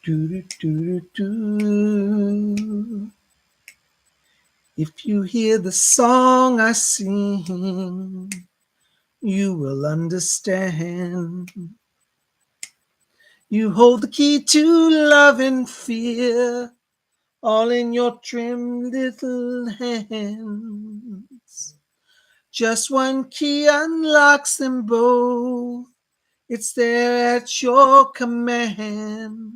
Do, do, do, do. If you hear the song I sing, you will understand. You hold the key to love and fear, all in your trim little hands. Just one key unlocks them both. It's there at your command.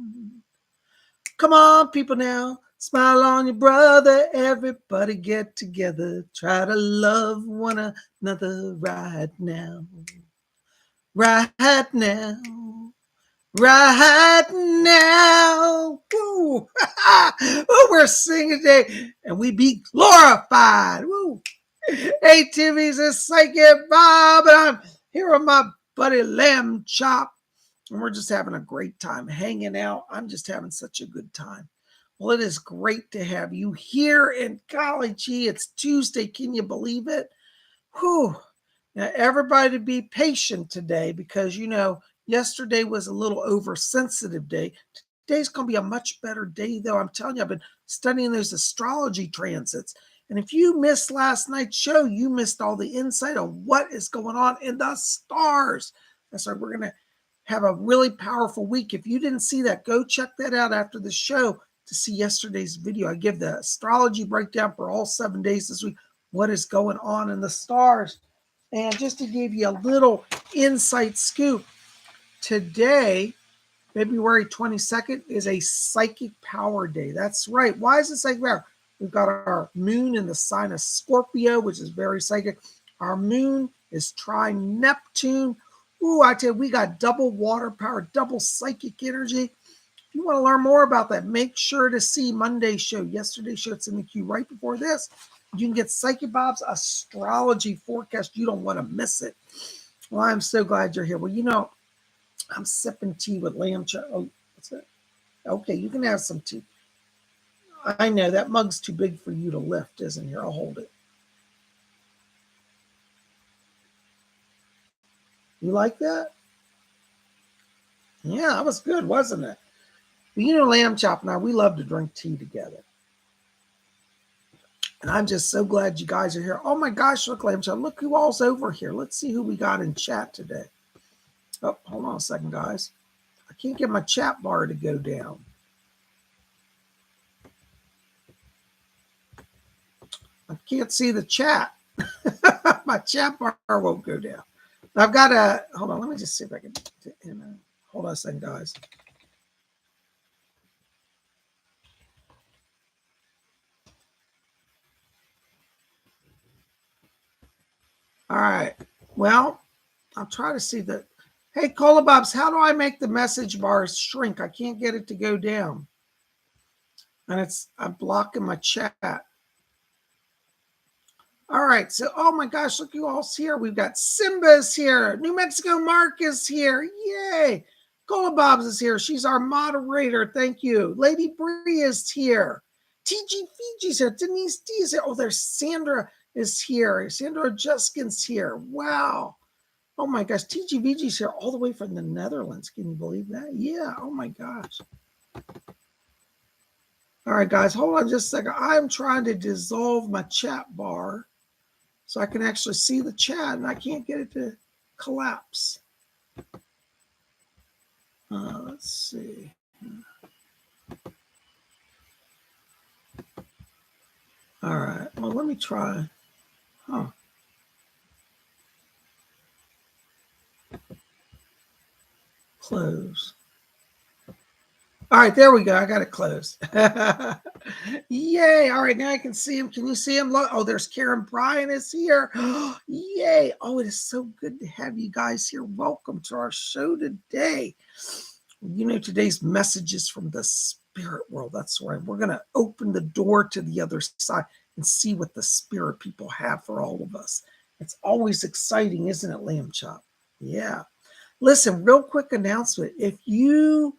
Come on, people now. Smile on your brother. Everybody get together. Try to love one another right now. Right now. Right now. Woo. Woo, we're singing today and we be glorified. Woo. Hey, Timmy's a Psychic Bob, and I'm here with my buddy Lamb Chop. And we're just having a great time hanging out. I'm just having such a good time. Well, it is great to have you here. And golly gee, it's Tuesday. Can you believe it? Whew. Now, everybody be patient today because, yesterday was a little oversensitive day. Today's going to be a much better day, though. I'm telling you, I've been studying those astrology transits. And if you missed last night's show, you missed all the insight on what is going on in the stars. That's why we're going to have a really powerful week. If you didn't see that, go check that out after the show to see yesterday's video. I give the astrology breakdown for all 7 days this week, what is going on in the stars. And just to give you a little insight scoop, today, February 22nd, is a psychic power day. That's right. Why is it psychic power? We've got our moon in the sign of Scorpio, which is very psychic. Our moon is trine Neptune. Ooh, I tell you, we got double water power, double psychic energy. If you want to learn more about that, make sure to see Monday's show. Yesterday's show, it's in the queue right before this. You can get Psychic Bob's astrology forecast. You don't want to miss it. Well, I'm so glad you're here. Well, I'm sipping tea with lamb chop. Oh, what's that? Okay, you can have some tea. I know that mug's too big for you to lift, isn't it? Here, I'll hold it. You like that? Yeah, that was good, wasn't it? Well, Lamb Chop and I, we love to drink tea together. And I'm just so glad you guys are here. Oh my gosh, look, Lamb Chop, look who all's over here. Let's see who we got in chat today. Oh, hold on a second, guys. I can't get my chat bar to go down. I can't see the chat. My chat bar won't go down. I've got a, hold on, let me just see if I can, hold on a second, guys. All right. Well, I'll try to see that. Hey, Cola Bobs, how do I make the message bars shrink? I can't get it to go down. And I'm blocking my chat. All right. So, oh my gosh, look who all's here. We've got Simba's here. New Mexico Mark is here. Yay. Cola Bobs is here. She's our moderator. Thank you. Lady Bree is here. TG Fiji's here. Denise D is here. Oh, there's Sandra is here. Sandra Juskin's here. Wow. Oh my gosh. TGVG's here all the way from the Netherlands. Can you believe that? Yeah. Oh my gosh. All right, guys. Hold on just a second. I'm trying to dissolve my chat bar so I can actually see the chat, and I can't get it to collapse. Let's see. All right. Well, let me try. Huh. Close. All right, there we go. I got it closed. Yay. All right, now I can see him. Can you see him? Oh, there's Karen Bryan is here. Yay. Oh, it is so good to have you guys here. Welcome to our show today. Today's messages from the spirit world. That's right. We're going to open the door to the other side and see what the spirit people have for all of us. It's always exciting, isn't it, Lamb Chop? Yeah. Listen, real quick announcement. If you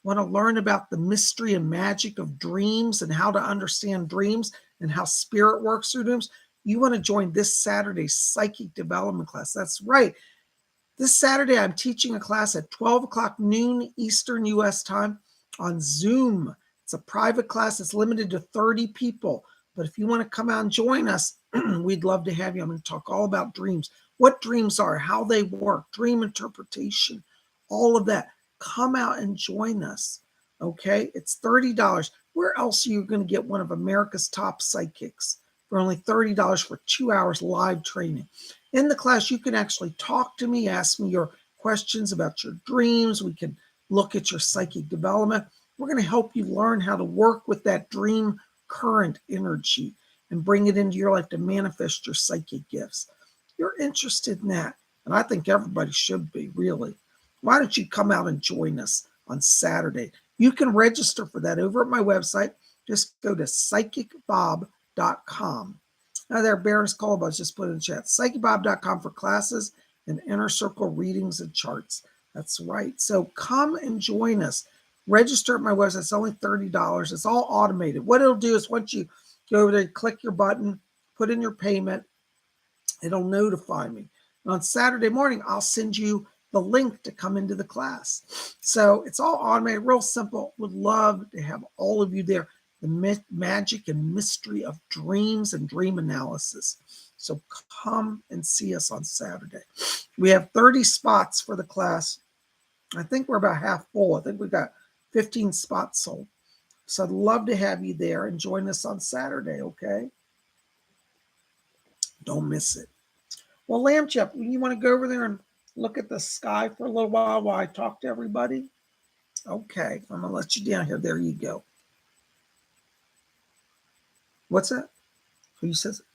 want to learn about the mystery and magic of dreams and how to understand dreams and how spirit works through dreams, you want to join this Saturday's psychic development class. That's right. This Saturday, I'm teaching a class at 12 o'clock noon Eastern U.S. time on Zoom. It's a private class. It's limited to 30 people. But if you want to come out and join us, we'd love to have you. I'm going to talk all about dreams, what dreams are, how they work, dream interpretation, all of that. Come out and join us. Okay? It's $30. Where else are you going to get one of America's top psychics for only $30 for 2 hours live training? In the class, you can actually talk to me, ask me your questions about your dreams. We can look at your psychic development. We're going to help you learn how to work with that dream current energy and bring it into your life to manifest your psychic gifts. You're interested in that, and I think everybody should be, really. Why don't you come out and join us on Saturday? You can register for that over at my website. Just go to PsychicBob.com. Now there, Baroness Colbus just put in the chat. PsychicBob.com for classes and inner circle readings and charts. That's right. So come and join us. Register at my website. It's only $30. It's all automated. What it'll do is once you go over there, click your button, put in your payment, it'll notify me. And on Saturday morning, I'll send you the link to come into the class. So it's all automated, real simple. Would love to have all of you there. The magic and mystery of dreams and dream analysis. So come and see us on Saturday. We have 30 spots for the class. I think we're about half full. I think we've got 15 spots sold. So I'd love to have you there and join us on Saturday, okay? Don't miss it. Well, Lamb Chop, you want to go over there and look at the sky for a little while I talk to everybody? Okay, I'm going to let you down here. There you go. What's that? Who says it?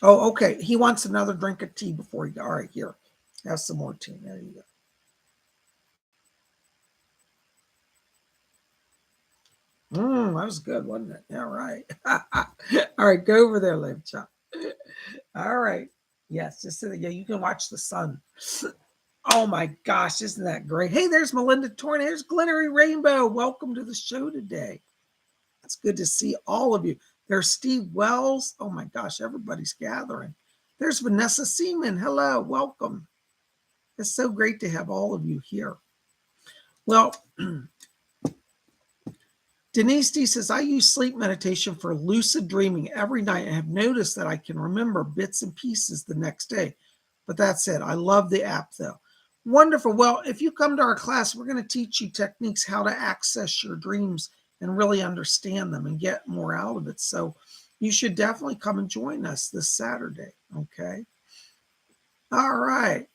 Oh, okay. He wants another drink of tea before he goes. All right, here. Have some more tea. There you go. That was good, wasn't it? All right. All right, go over there, Lamb Chop. All right. Yes, just so that, yeah, you can watch the sun. Oh my gosh, isn't that great? Hey, there's Melinda Torn. There's Glittery Rainbow. Welcome to the show today. It's good to see all of you. There's Steve Wells. Oh my gosh, everybody's gathering. There's Vanessa Seaman. Hello, welcome. It's so great to have all of you here. Well, Denise D says, I use sleep meditation for lucid dreaming every night and have noticed that I can remember bits and pieces the next day. But that's it. I love the app, though. Wonderful. Well, if you come to our class, we're going to teach you techniques how to access your dreams and really understand them and get more out of it. So you should definitely come and join us this Saturday. Okay. All right.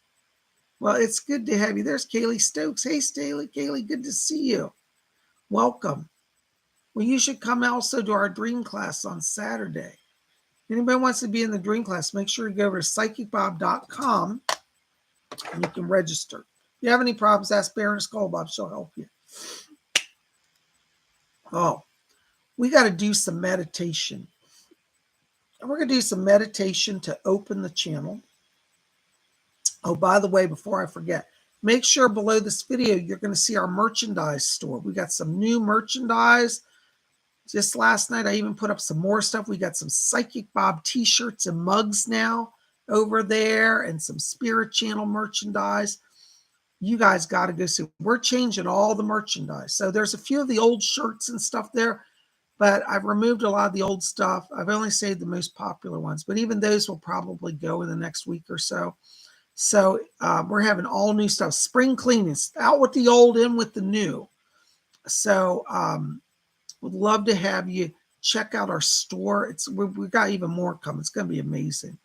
Well, it's good to have you. There's Kaylee Stokes. Hey, Kaylee, good to see you. Welcome. Well, you should come also to our dream class on Saturday. Anybody wants to be in the dream class, make sure you go over to PsychicBob.com and you can register. If you have any problems, ask Baroness Goldbob. She'll help you. Oh, we got to do some meditation. And we're going to do some meditation to open the channel. Oh, by the way, before I forget, make sure below this video, you're going to see our merchandise store. We got some new merchandise. Just last night, I even put up some more stuff. We got some Psychic Bob t-shirts and mugs now over there and some Spirit Channel merchandise. You guys got to go see. We're changing all the merchandise. So there's a few of the old shirts and stuff there, but I've removed a lot of the old stuff. I've only saved the most popular ones, but even those will probably go in the next week or so. So we're having all new stuff. Spring cleanings, out with the old, in with the new. So would love to have you check out our store. We've got even more coming. It's going to be amazing.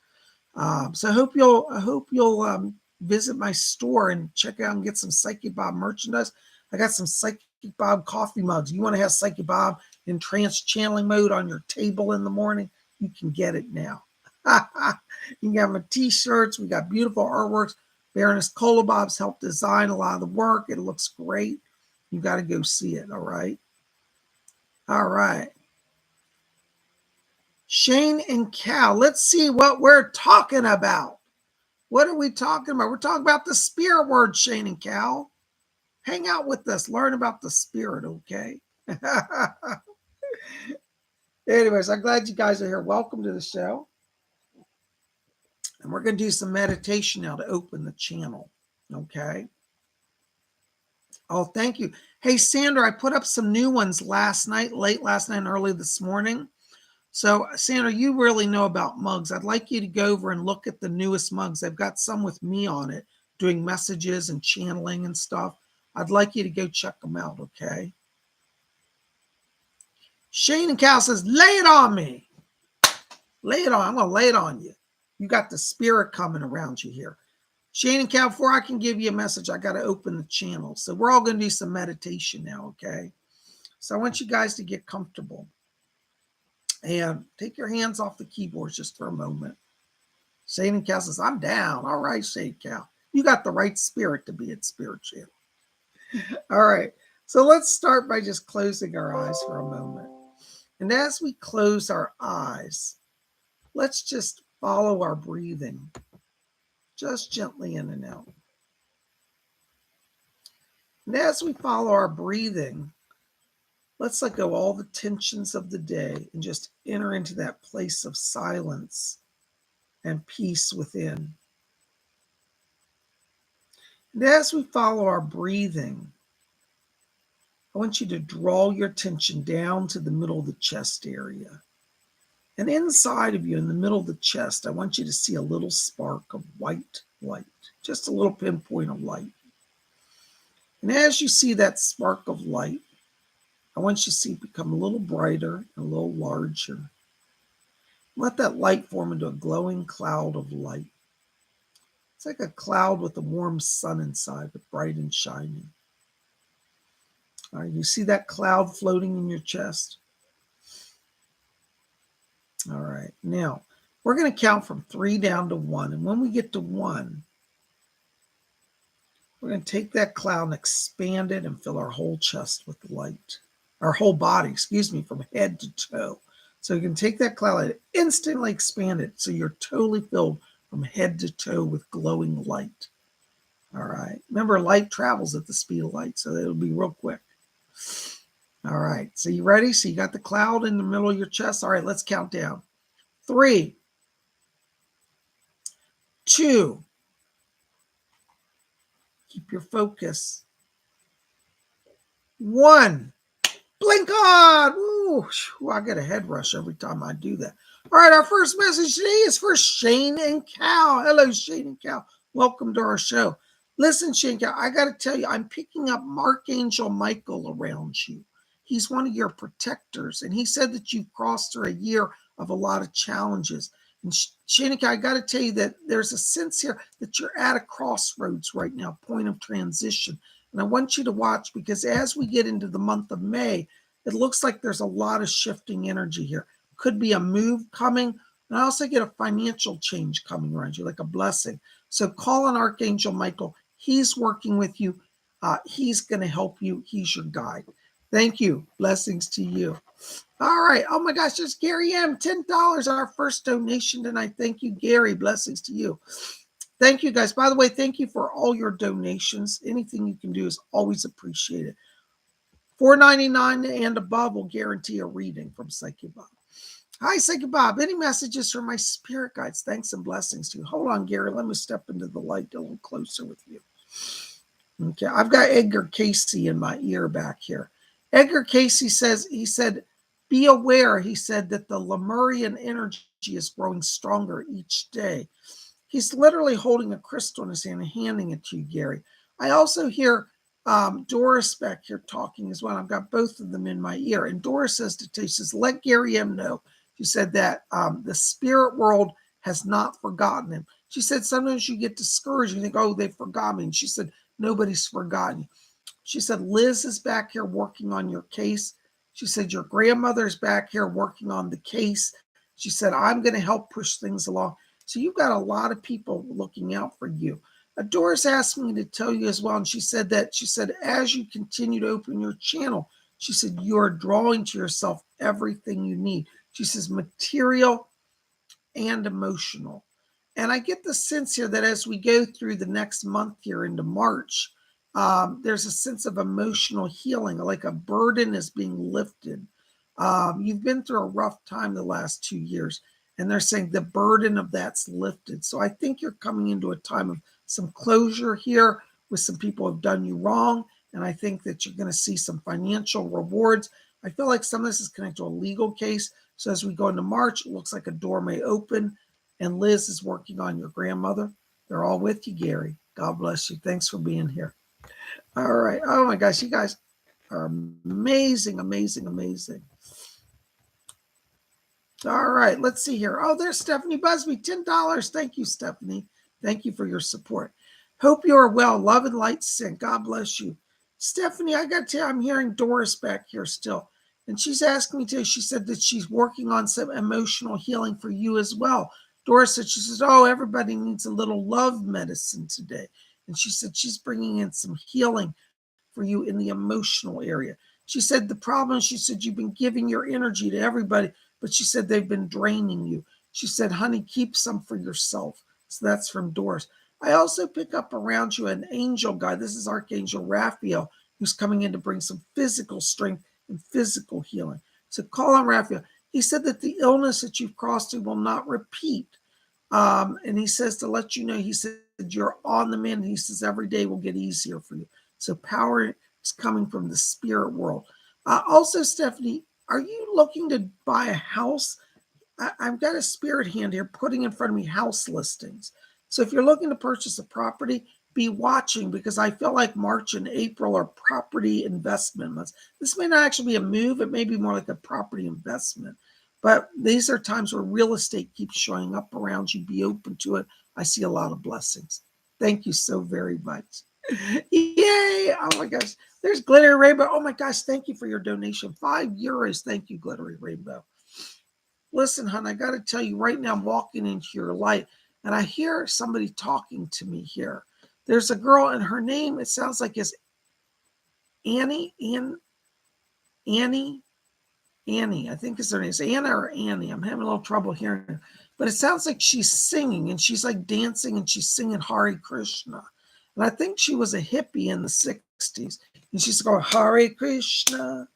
So I hope you'll visit my store and check out and get some Psychic Bob merchandise. I got some Psychic Bob coffee mugs. You want to have Psychic Bob in trance channeling mode on your table in the morning? You can get it now. You can have my t-shirts. We got beautiful artworks. Baroness Kolobob's helped design a lot of the work. It looks great. You got to go see it. All right. All right. Shane and Cal, let's see what we're talking about. What are we talking about? We're talking about the spirit word, Shane and Cal. Hang out with us. Learn about the spirit, okay? Anyways, I'm glad you guys are here. Welcome to the show. And we're going to do some meditation now to open the channel, okay? Oh, thank you. Hey, Sandra, I put up some new ones last night, late last night and early this morning. So, Sandra, you really know about mugs. I'd like you to go over and look at the newest mugs. I've got some with me on it, doing messages and channeling and stuff. I'd like you to go check them out, okay? Shane and Cal says, lay it on me. Lay it on. I'm going to lay it on you. You got the spirit coming around you here. Shane and Cal, before I can give you a message, I got to open the channel. So we're all going to do some meditation now, okay? So I want you guys to get comfortable. And take your hands off the keyboards just for a moment. Shane and Cal says, I'm down. All right, Shane Cal. You got the right spirit to be at Spirit Channel. All right. So let's start by just closing our eyes for a moment. And as we close our eyes, let's just follow our breathing. Just gently in and out. And as we follow our breathing, let's let go all the tensions of the day and just enter into that place of silence and peace within. And as we follow our breathing, I want you to draw your attention down to the middle of the chest area. And inside of you, in the middle of the chest, I want you to see a little spark of white light, just a little pinpoint of light. And as you see that spark of light, I want you to see it become a little brighter and a little larger. Let that light form into a glowing cloud of light. It's like a cloud with a warm sun inside, but bright and shining. All right, you see that cloud floating in your chest? All right, now we're going to count from 3 down to 1. And when we get to 1, we're going to take that cloud and expand it and fill our whole chest with light. Our whole body, from head to toe. So you can take that cloud and instantly expand it so you're totally filled from head to toe with glowing light. All right. Remember, light travels at the speed of light, so it'll be real quick. All right. So you ready? So you got the cloud in the middle of your chest. All right, let's count down. 3, 2. Keep your focus. 1. Blink on! Ooh, I get a head rush every time I do that. All right, our first message today is for Shane and Cal. Hello, Shane and Cal. Welcome to our show. Listen, Shane and Cal, I got to tell you, I'm picking up Archangel Michael around you. He's one of your protectors, and he said that you've crossed through a year of a lot of challenges. And Shane and Cal, I got to tell you that there's a sense here that you're at a crossroads right now, point of transition. And I want you to watch, because as we get into the month of May, it looks like there's a lot of shifting energy here. Could be a move coming. And I also get a financial change coming around you, like a blessing. So call on Archangel Michael. He's working with you. He's going to help you. He's your guide. Thank you. Blessings to you. All right. Oh my gosh, there's Gary M. $10, our first donation tonight. Thank you, Gary. Blessings to you. Thank you, guys. By the way, thank you for all your donations. Anything you can do is always appreciated. $4.99 and above will guarantee a reading from PsychicBob. Hi, PsychicBob. Any messages from my spirit guides? Thanks and blessings to you. Hold on, Gary. Let me step into the light a little closer with you. Okay, I've got Edgar Casey in my ear back here. Edgar Casey says, he said, be aware, he said, that the Lemurian energy is growing stronger each day. He's literally holding a crystal in his hand and handing it to you, Gary. I also hear Doris back here talking as well. I've got both of them in my ear. And Doris says to you, she says, let Gary M know. She said that the spirit world has not forgotten him. She said, sometimes you get discouraged. You think, oh, they forgot me. And she said, nobody's forgotten you. She said, Liz is back here working on your case. She said, your grandmother's back here working on the case. She said, I'm going to help push things along. So you've got a lot of people looking out for you. Doris asked me to tell you as well, and she said, as you continue to open your channel, she said, you are drawing to yourself everything you need. She says, material and emotional. And I get the sense here that as we go through the next month here into March, there's a sense of emotional healing, like a burden is being lifted. You've been through a rough time the last 2 years, and they're saying the burden of that's lifted. So I think you're coming into a time of some closure here with some people who have done you wrong, And I think that you're going to see some financial rewards. I feel like some of this is connected to a legal case. So as we go into March, it looks like a door may open. And Liz is working on your grandmother. They're all with you, Gary. God bless you. Thanks for being here. All right. Oh my gosh, you guys are amazing, amazing, amazing. All right, let's see here. Oh, there's Stephanie Busby, $10. Thank you, Stephanie. Thank you for your support. Hope you are well. Love and light sent. God bless you. Stephanie, I got to tell you, I'm hearing Doris back here still. And she's asking me to, she said that she's working on some emotional healing for you as well. Doris said, she says, oh, everybody needs a little love medicine today. And she said she's bringing in some healing for you in the emotional area. She said the problem, she said, you've been giving your energy to everybody, but she said they've been draining you. She said, honey, keep some for yourself. So that's from Doris. I also pick up around you an angel guy. This is Archangel Raphael, who's coming in to bring some physical strength and physical healing. So call on Raphael. He said that the illness that you've crossed through will not repeat. And he says to let you know, he said, you're on the mend. He says every day will get easier for you. So power is coming from the spirit world. Also, Stephanie, are you looking to buy a house? I've got a spirit hand here putting in front of me house listings. So if you're looking to purchase a property, be watching, because I feel like March and April are property investment months. This may not actually be a move. It may be more like a property investment. But these are times where real estate keeps showing up around you. Be open to it. I see a lot of blessings. Thank you so very much. Yay! Oh my gosh. There's Glittery Rainbow. Oh my gosh. Thank you for your donation. €5. Thank you, Glittery Rainbow. Listen, hon, I got to tell you right now, I'm walking into your light and I hear somebody talking to me here. There's a girl and her name, it sounds like is Annie. Annie, I think is her name. Is Anna or Annie? I'm having a little trouble hearing her. But it sounds like she's singing and she's like dancing and she's singing Hare Krishna. And I think she was a hippie in the 60s. And she's going, Hare Krishna,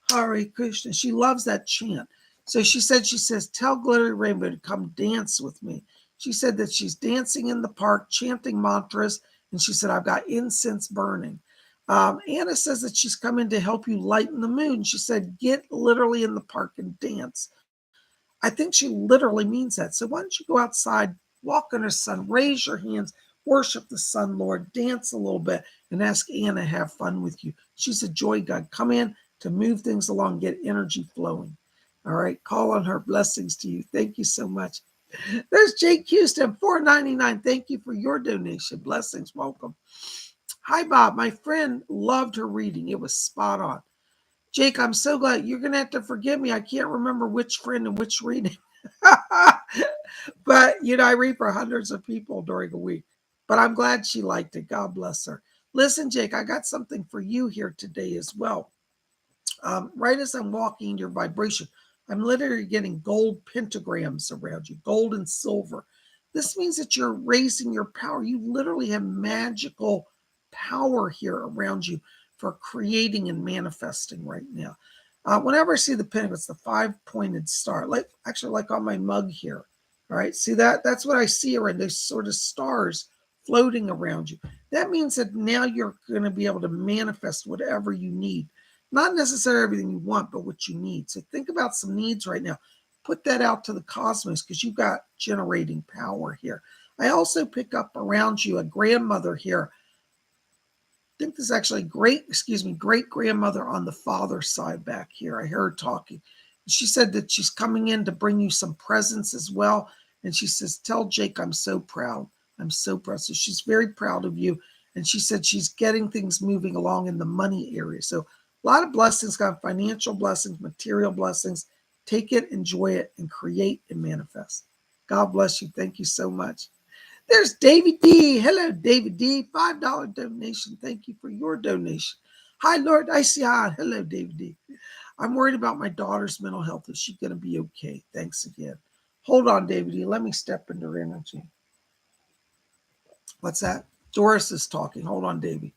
Hare Krishna. She loves that chant. So she says, tell Glittery Rainbow to come dance with me. She said that she's dancing in the park, chanting mantras. And she said, I've got incense burning. Anna says that she's coming to help you lighten the mood. She said, get literally in the park and dance. I think she literally means that. So why don't you go outside, walk in the sun, raise your hands, worship the sun, Lord, dance a little bit, and ask Anna to have fun with you. She's a joy god. Come in to move things along, get energy flowing. All right, call on her. Blessings to you. Thank you so much. There's Jake Houston, $4.99. Thank you for your donation. Blessings. Welcome. Hi, Bob. My friend loved her reading. It was spot on. Jake, I'm so glad. You're going to have to forgive me. I can't remember which friend and which reading. But, I read for hundreds of people during a week. But I'm glad she liked it. God bless her. Listen, Jake, I got something for you here today as well. Right as I'm walking your vibration, I'm literally getting gold pentagrams around you, gold and silver. This means that you're raising your power. You literally have magical power here around you for creating and manifesting right now. Whenever I see the pentagram, it's the 5-pointed star, like on my mug here. All right, see that? That's what I see around those sort of stars floating around you. That means that now you're going to be able to manifest whatever you need. Not necessarily everything you want, but what you need. So think about some needs right now. Put that out to the cosmos because you've got generating power here. I also pick up around you a grandmother here. I think this is actually great grandmother on the father's side back here. I heard her talking. She said that she's coming in to bring you some presents as well. And she says, tell Jake, I'm so proud. I'm so proud. So she's very proud of you. And she said she's getting things moving along in the money area. So a lot of blessings, got financial blessings, material blessings. Take it, enjoy it, and create and manifest. God bless you. Thank you so much. There's David D. Hello, David D. $5 donation. Thank you for your donation. Hi, Lord Isian. Hello, David D. I'm worried about my daughter's mental health. Is she going to be okay? Thanks again. Hold on, David D. Let me step into her energy. What's that? Doris is talking. Hold on, David.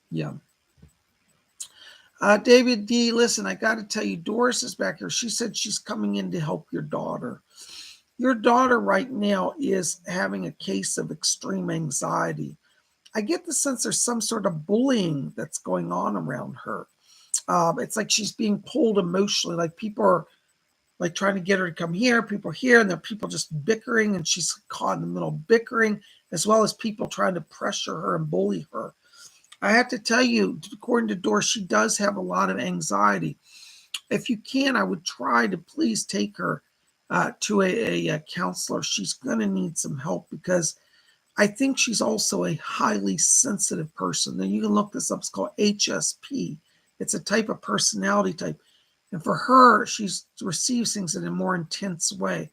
Yeah. David D., listen, I got to tell you, Doris is back here. She said she's coming in to help your daughter. Your daughter right now is having a case of extreme anxiety. I get the sense there's some sort of bullying that's going on around her. It's like she's being pulled emotionally, like people are like trying to get her to come here, people here, and there are people just bickering, and she's caught in the middle of bickering, as well as people trying to pressure her and bully her. I have to tell you, according to Doris, she does have a lot of anxiety. If you can, I would try to please take her to a counselor. She's going to need some help because I think she's also a highly sensitive person. Now, you can look this up. It's called HSP. It's a type of personality type. And for her, she receives things in a more intense way.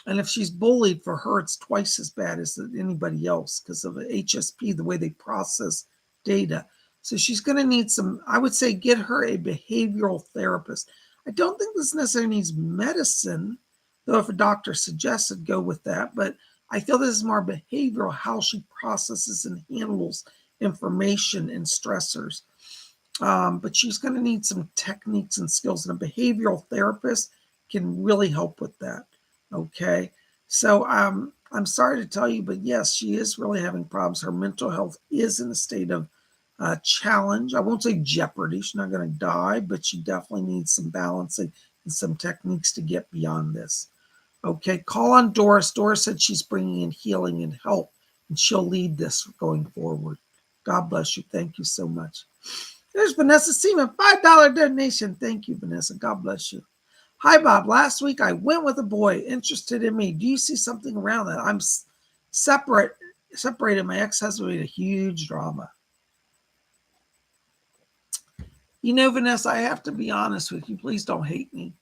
And if she's bullied, for her, it's twice as bad as anybody else because of the HSP, the way they process data. So she's going to need some, I would say, get her a behavioral therapist. I don't think this necessarily needs medicine, though if a doctor suggested, go with that. But I feel this is more behavioral, how she processes and handles information and stressors. But she's going to need some techniques and skills, and a behavioral therapist can really help with that. Okay. So I'm sorry to tell you, but yes, she is really having problems. Her mental health is in a state of challenge. I won't say jeopardy. She's not going to die, but she definitely needs some balancing and some techniques to get beyond this. Okay. Call on Doris. Doris said she's bringing in healing and help, and she'll lead this going forward. God bless you. Thank you so much. There's Vanessa Seaman, $5 donation. Thank you, Vanessa. God bless you. Hi, Bob. Last week I went with a boy interested in me. Do you see something around that? I'm separated. My ex-husband made a huge drama. You know, Vanessa, I have to be honest with you. Please don't hate me.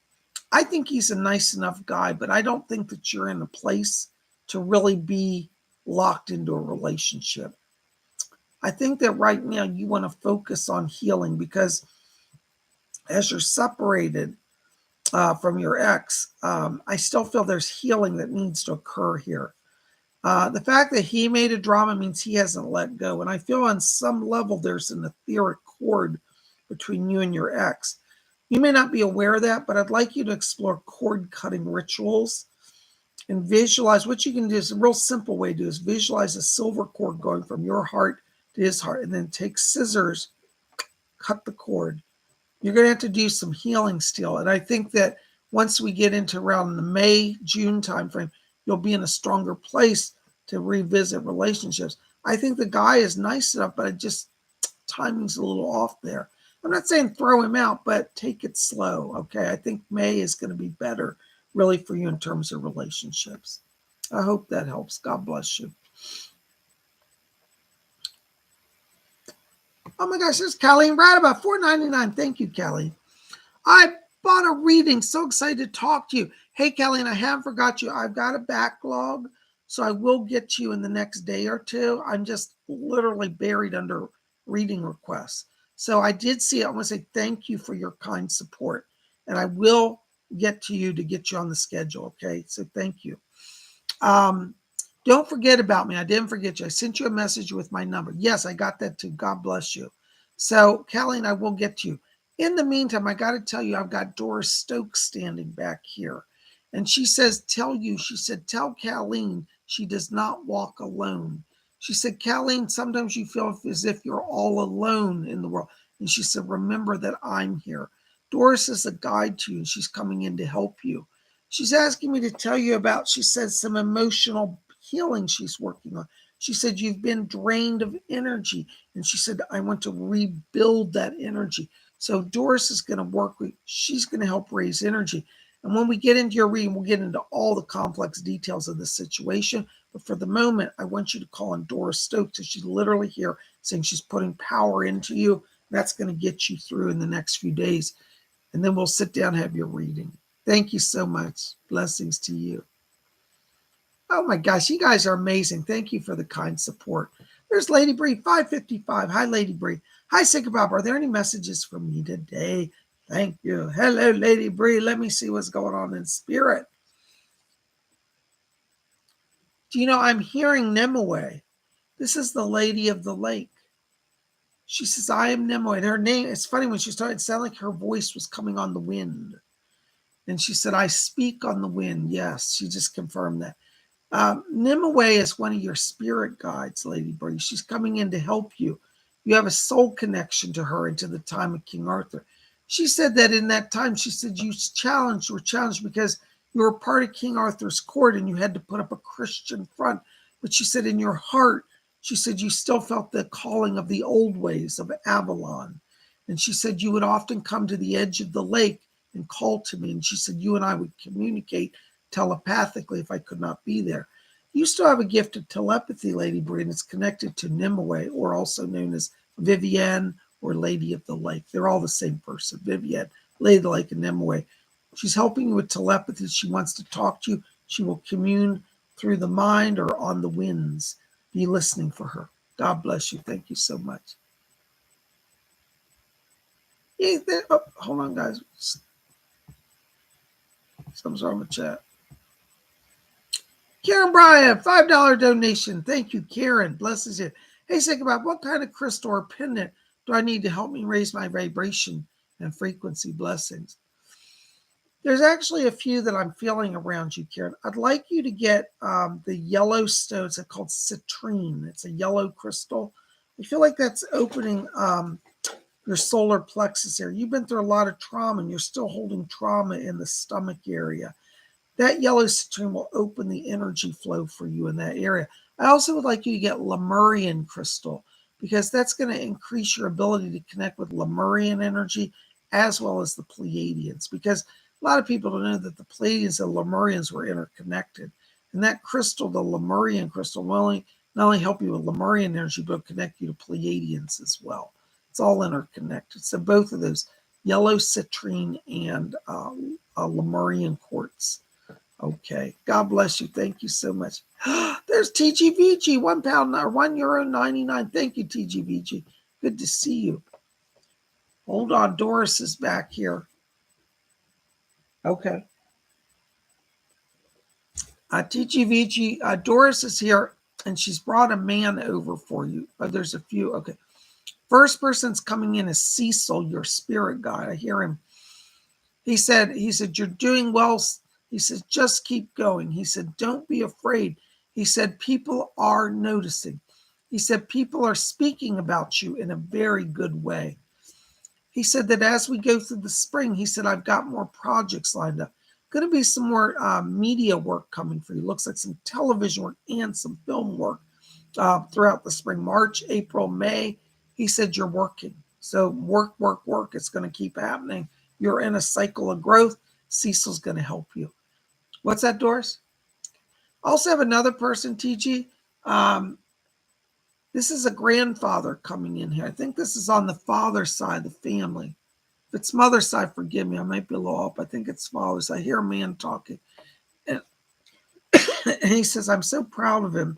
I think he's a nice enough guy, but I don't think that you're in a place to really be locked into a relationship. I think that right now you want to focus on healing because as you're separated from your ex, I still feel there's healing that needs to occur here. The fact that he made a drama means he hasn't let go. And I feel on some level there's an etheric cord between you and your ex. You may not be aware of that, but I'd like you to explore cord cutting rituals and visualize. What you can do is a real simple way to do is visualize a silver cord going from your heart to his heart, and then take scissors, cut the cord. You're going to have to do some healing still. And I think that once we get into around the May, June timeframe, you'll be in a stronger place to revisit relationships. I think the guy is nice enough, but it just timing's a little off there. I'm not saying throw him out, but take it slow. Okay. I think May is going to be better really for you in terms of relationships. I hope that helps. God bless you. Oh my gosh, there's Callie right about $4.99. Thank you, Callie. I bought a reading. So excited to talk to you. Hey, Callie, and I haven't forgot you. I've got a backlog, so I will get to you in the next day or two. I'm just literally buried under reading requests. So I did see it. I want to say thank you for your kind support, and I will get to you to get you on the schedule. Okay, so thank you. Don't forget about me. I didn't forget you. I sent you a message with my number. Yes, I got that too. God bless you. So Callie and I will get to you. In the meantime, I got to tell you, I've got Doris Stokes standing back here. And she says, tell Colleen she does not walk alone. She said, Colleen, sometimes you feel as if you're all alone in the world. And she said, remember that I'm here. Doris is a guide to you, and she's coming in to help you. She's asking me to tell you about, she says, some emotional healing she's working on. She said, you've been drained of energy. And she said, I want to rebuild that energy. So Doris is going to work with, she's going to help raise energy. And when we get into your reading, we'll get into all the complex details of the situation. But for the moment, I want you to call on Doris Stokes, because she's literally here saying she's putting power into you. That's going to get you through in the next few days. And then we'll sit down and have your reading. Thank you so much. Blessings to you. Oh my gosh, you guys are amazing. Thank you for the kind support. There's Lady Bree, 555. Hi, Lady Bree. Hi, PsychicBob. Are there any messages for me today? Thank you. Hello, Lady Bree. Let me see what's going on in spirit. Do you know, I'm hearing Nimue. This is the Lady of the Lake. She says, I am Nimue. And her name, it's funny, when she started, it sounded like her voice was coming on the wind. And she said, I speak on the wind. Yes, she just confirmed that. Nimue is one of your spirit guides, Lady Bree. She's coming in to help you. You have a soul connection to her into the time of King Arthur. She said that in that time, she said you were challenged because you were part of King Arthur's court and you had to put up a Christian front. But she said in your heart, she said you still felt the calling of the old ways of Avalon. And she said you would often come to the edge of the lake and call to me. And she said you and I would communicate telepathically if I could not be there. You still have a gift of telepathy, Lady Bree, and it's connected to Nimue, or also known as Vivienne or Lady of the Lake. They're all the same person, Vivienne, Lady of the Lake, and Nimue. She's helping you with telepathy. She wants to talk to you. She will commune through the mind or on the winds. Be listening for her. God bless you. Thank you so much. Yeah, hold on, guys. Something's wrong with chat. Karen Bryan, $5 donation. Thank you, Karen. Blesses you. Hey, Psychic-Bob, what kind of crystal or pendant do I need to help me raise my vibration and frequency? Blessings. There's actually a few that I'm feeling around you, Karen. I'd like you to get the yellow stones. It's called citrine. It's a yellow crystal. I feel like that's opening your solar plexus area. You've been through a lot of trauma, and you're still holding trauma in the stomach area. That yellow citrine will open the energy flow for you in that area. I also would like you to get Lemurian crystal, because that's going to increase your ability to connect with Lemurian energy as well as the Pleiadians, because a lot of people don't know that the Pleiadians and Lemurians were interconnected. And that crystal, the Lemurian crystal, will not only help you with Lemurian energy, but connect you to Pleiadians as well. It's all interconnected. So both of those, yellow citrine and Lemurian quartz. Okay. God bless you. Thank you so much. There's TGVG, £1 or €1.99. Thank you, TGVG. Good to see you. Hold on. Doris is back here. Okay. TGVG, Doris is here, and she's brought a man over for you. There's a few. Okay. First person's coming in is Cecil, your spirit guide. I hear him. He said, you're doing well. He said, just keep going. He said, don't be afraid. He said, people are noticing. He said, people are speaking about you in a very good way. He said that as we go through the spring, he said, I've got more projects lined up. Going to be some more media work coming for you. Looks like some television work and some film work throughout the spring, March, April, May. He said, you're working. So work. It's going to keep happening. You're in a cycle of growth. Cecil's going to help you. What's that, Doris? Also have another person, TG. This is a grandfather coming in here. I think this is on the father's side of the family. If it's mother's side, forgive me. I might be a little off. I think it's father's. I hear a man talking. And he says, I'm so proud of him.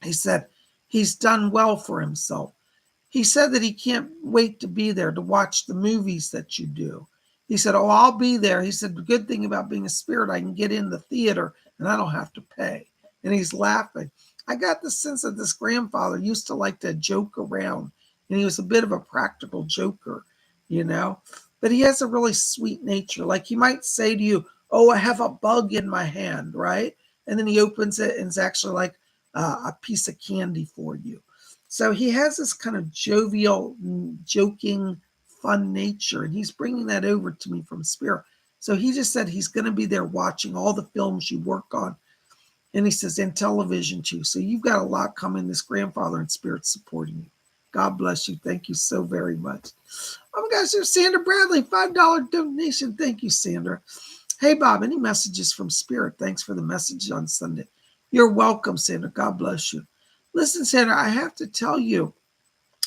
He said, he's done well for himself. He said that he can't wait to be there to watch the movies that you do. He said, oh, I'll be there. He said, the good thing about being a spirit, I can get in the theater and I don't have to pay. And he's laughing. I got the sense that this grandfather used to like to joke around, and he was a bit of a practical joker, but he has a really sweet nature. Like he might say to you, oh, I have a bug in my hand, right? And then he opens it and it's actually like a piece of candy for you. So he has this kind of jovial, joking, fun nature, and he's bringing that over to me from spirit. So he just said he's going to be there watching all the films you work on. And he says, and television too. So you've got a lot coming, this grandfather and spirit supporting you. God bless you. Thank you so very much. Oh my gosh, there's Sandra Bradley, $5 donation. Thank you, Sandra. Hey, Bob, any messages from spirit? Thanks for the message on Sunday. You're welcome, Sandra. God bless you. Listen, Sandra, I have to tell you,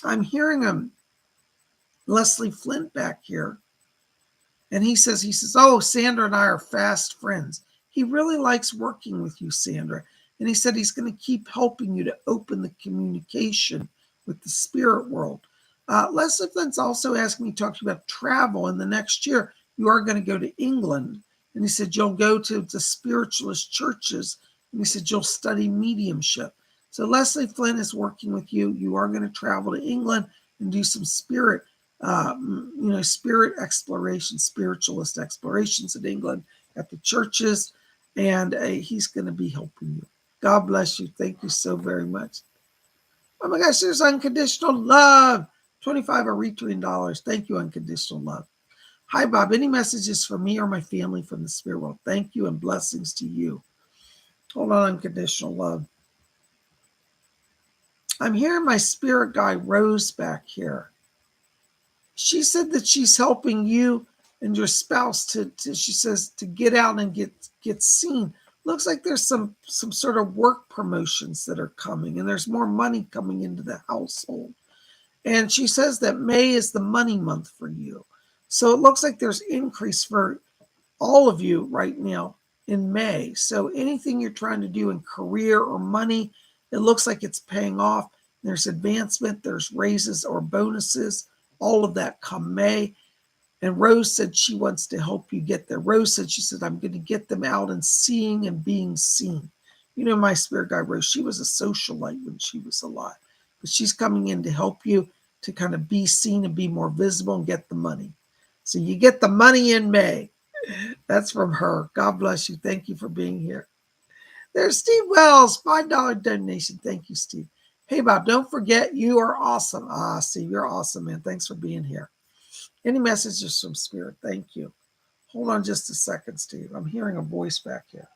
I'm hearing Leslie Flint back here. And he says, oh, Sandra and I are fast friends. He really likes working with you, Sandra. And he said he's going to keep helping you to open the communication with the spirit world. Leslie Flint's also asking me to talk to you about travel. In the next year, you are going to go to England. And he said, you'll go to the spiritualist churches. And he said, you'll study mediumship. So Leslie Flint is working with you. You are going to travel to England and do some spirit spirit exploration, spiritualist explorations in England at the churches. And he's going to be helping you. God bless you. Thank you so very much. Oh my gosh, there's unconditional love. 25 Eritrean dollars. Thank you, unconditional love. Hi, Bob. Any messages for me or my family from the spirit world? Thank you and blessings to you. Hold on, unconditional love. I'm hearing my spirit guide Rose back here. She said that she's helping you and your spouse to she says to get out and get seen. Looks like there's some sort of work promotions that are coming, and there's more money coming into the household. And she says that May is the money month for you. So it looks like there's increase for all of you right now in May. So anything you're trying to do in career or money, it looks like it's paying off. There's advancement, there's raises or bonuses, all of that come May. And Rose said she wants to help you get there. Rose said, she said, I'm going to get them out and seeing and being seen. You know, my spirit guide, Rose, she was a socialite when she was alive. But she's coming in to help you to kind of be seen and be more visible and get the money. So you get the money in May. That's from her. God bless you. Thank you for being here. There's Steve Wells, $5 donation. Thank you, Steve. Hey, Bob, don't forget you are awesome. Steve, you're awesome, man. Thanks for being here. Any messages from Spirit? Thank you. Hold on just a second, Steve. I'm hearing a voice back here.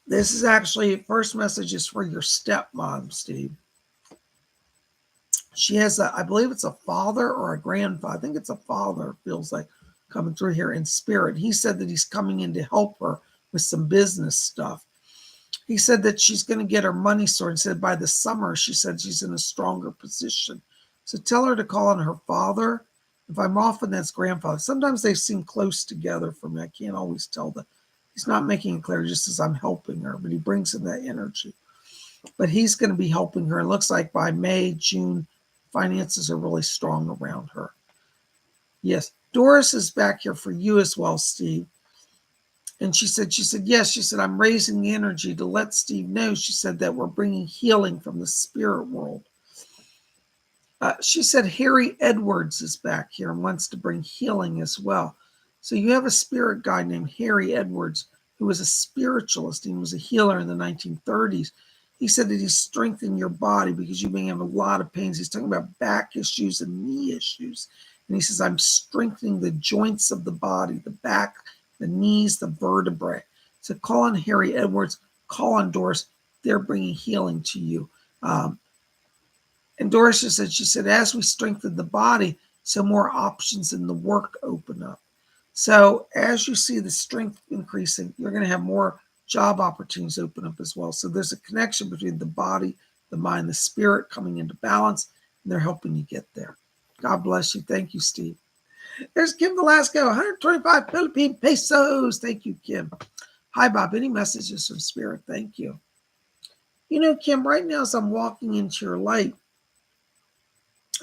This is actually, first message is for your stepmom, Steve. She has I believe it's a father or a grandfather. I think it's a father, feels like, coming through here in spirit. He said that he's coming in to help her with some business stuff. He said that she's going to get her money sorted. He said by the summer, she said she's in a stronger position. So tell her to call on her father. If I'm off, and that's grandfather. Sometimes they seem close together for me. I can't always tell that. He's not making it clear just as I'm helping her, but he brings in that energy. But he's going to be helping her. It looks like by May, June, finances are really strong around her. Yes, Doris is back here for you as well, Steve. And she said, yes, she said, I'm raising the energy to let Steve know. She said that we're bringing healing from the spirit world. She said Harry Edwards is back here and wants to bring healing as well. So you have a spirit guide named Harry Edwards, who was a spiritualist and was a healer in the 1930s. He said that he's strengthening your body because you've been having a lot of pains. He's talking about back issues and knee issues. And he says, I'm strengthening the joints of the body, the back, the knees, the vertebrae. So call on Harry Edwards, call on Doris. They're bringing healing to you. And Doris she said, as we strengthen the body, so more options in the work open up. So as you see the strength increasing, you're going to have more job opportunities open up as well. So there's a connection between the body, the mind, the spirit coming into balance, and they're helping you get there. God bless you. Thank you, Steve. There's Kim Velasco, 125 Philippine pesos. Thank you, Kim. Hi, Bob. Any messages from Spirit? Thank you. You know, Kim, right now as I'm walking into your light,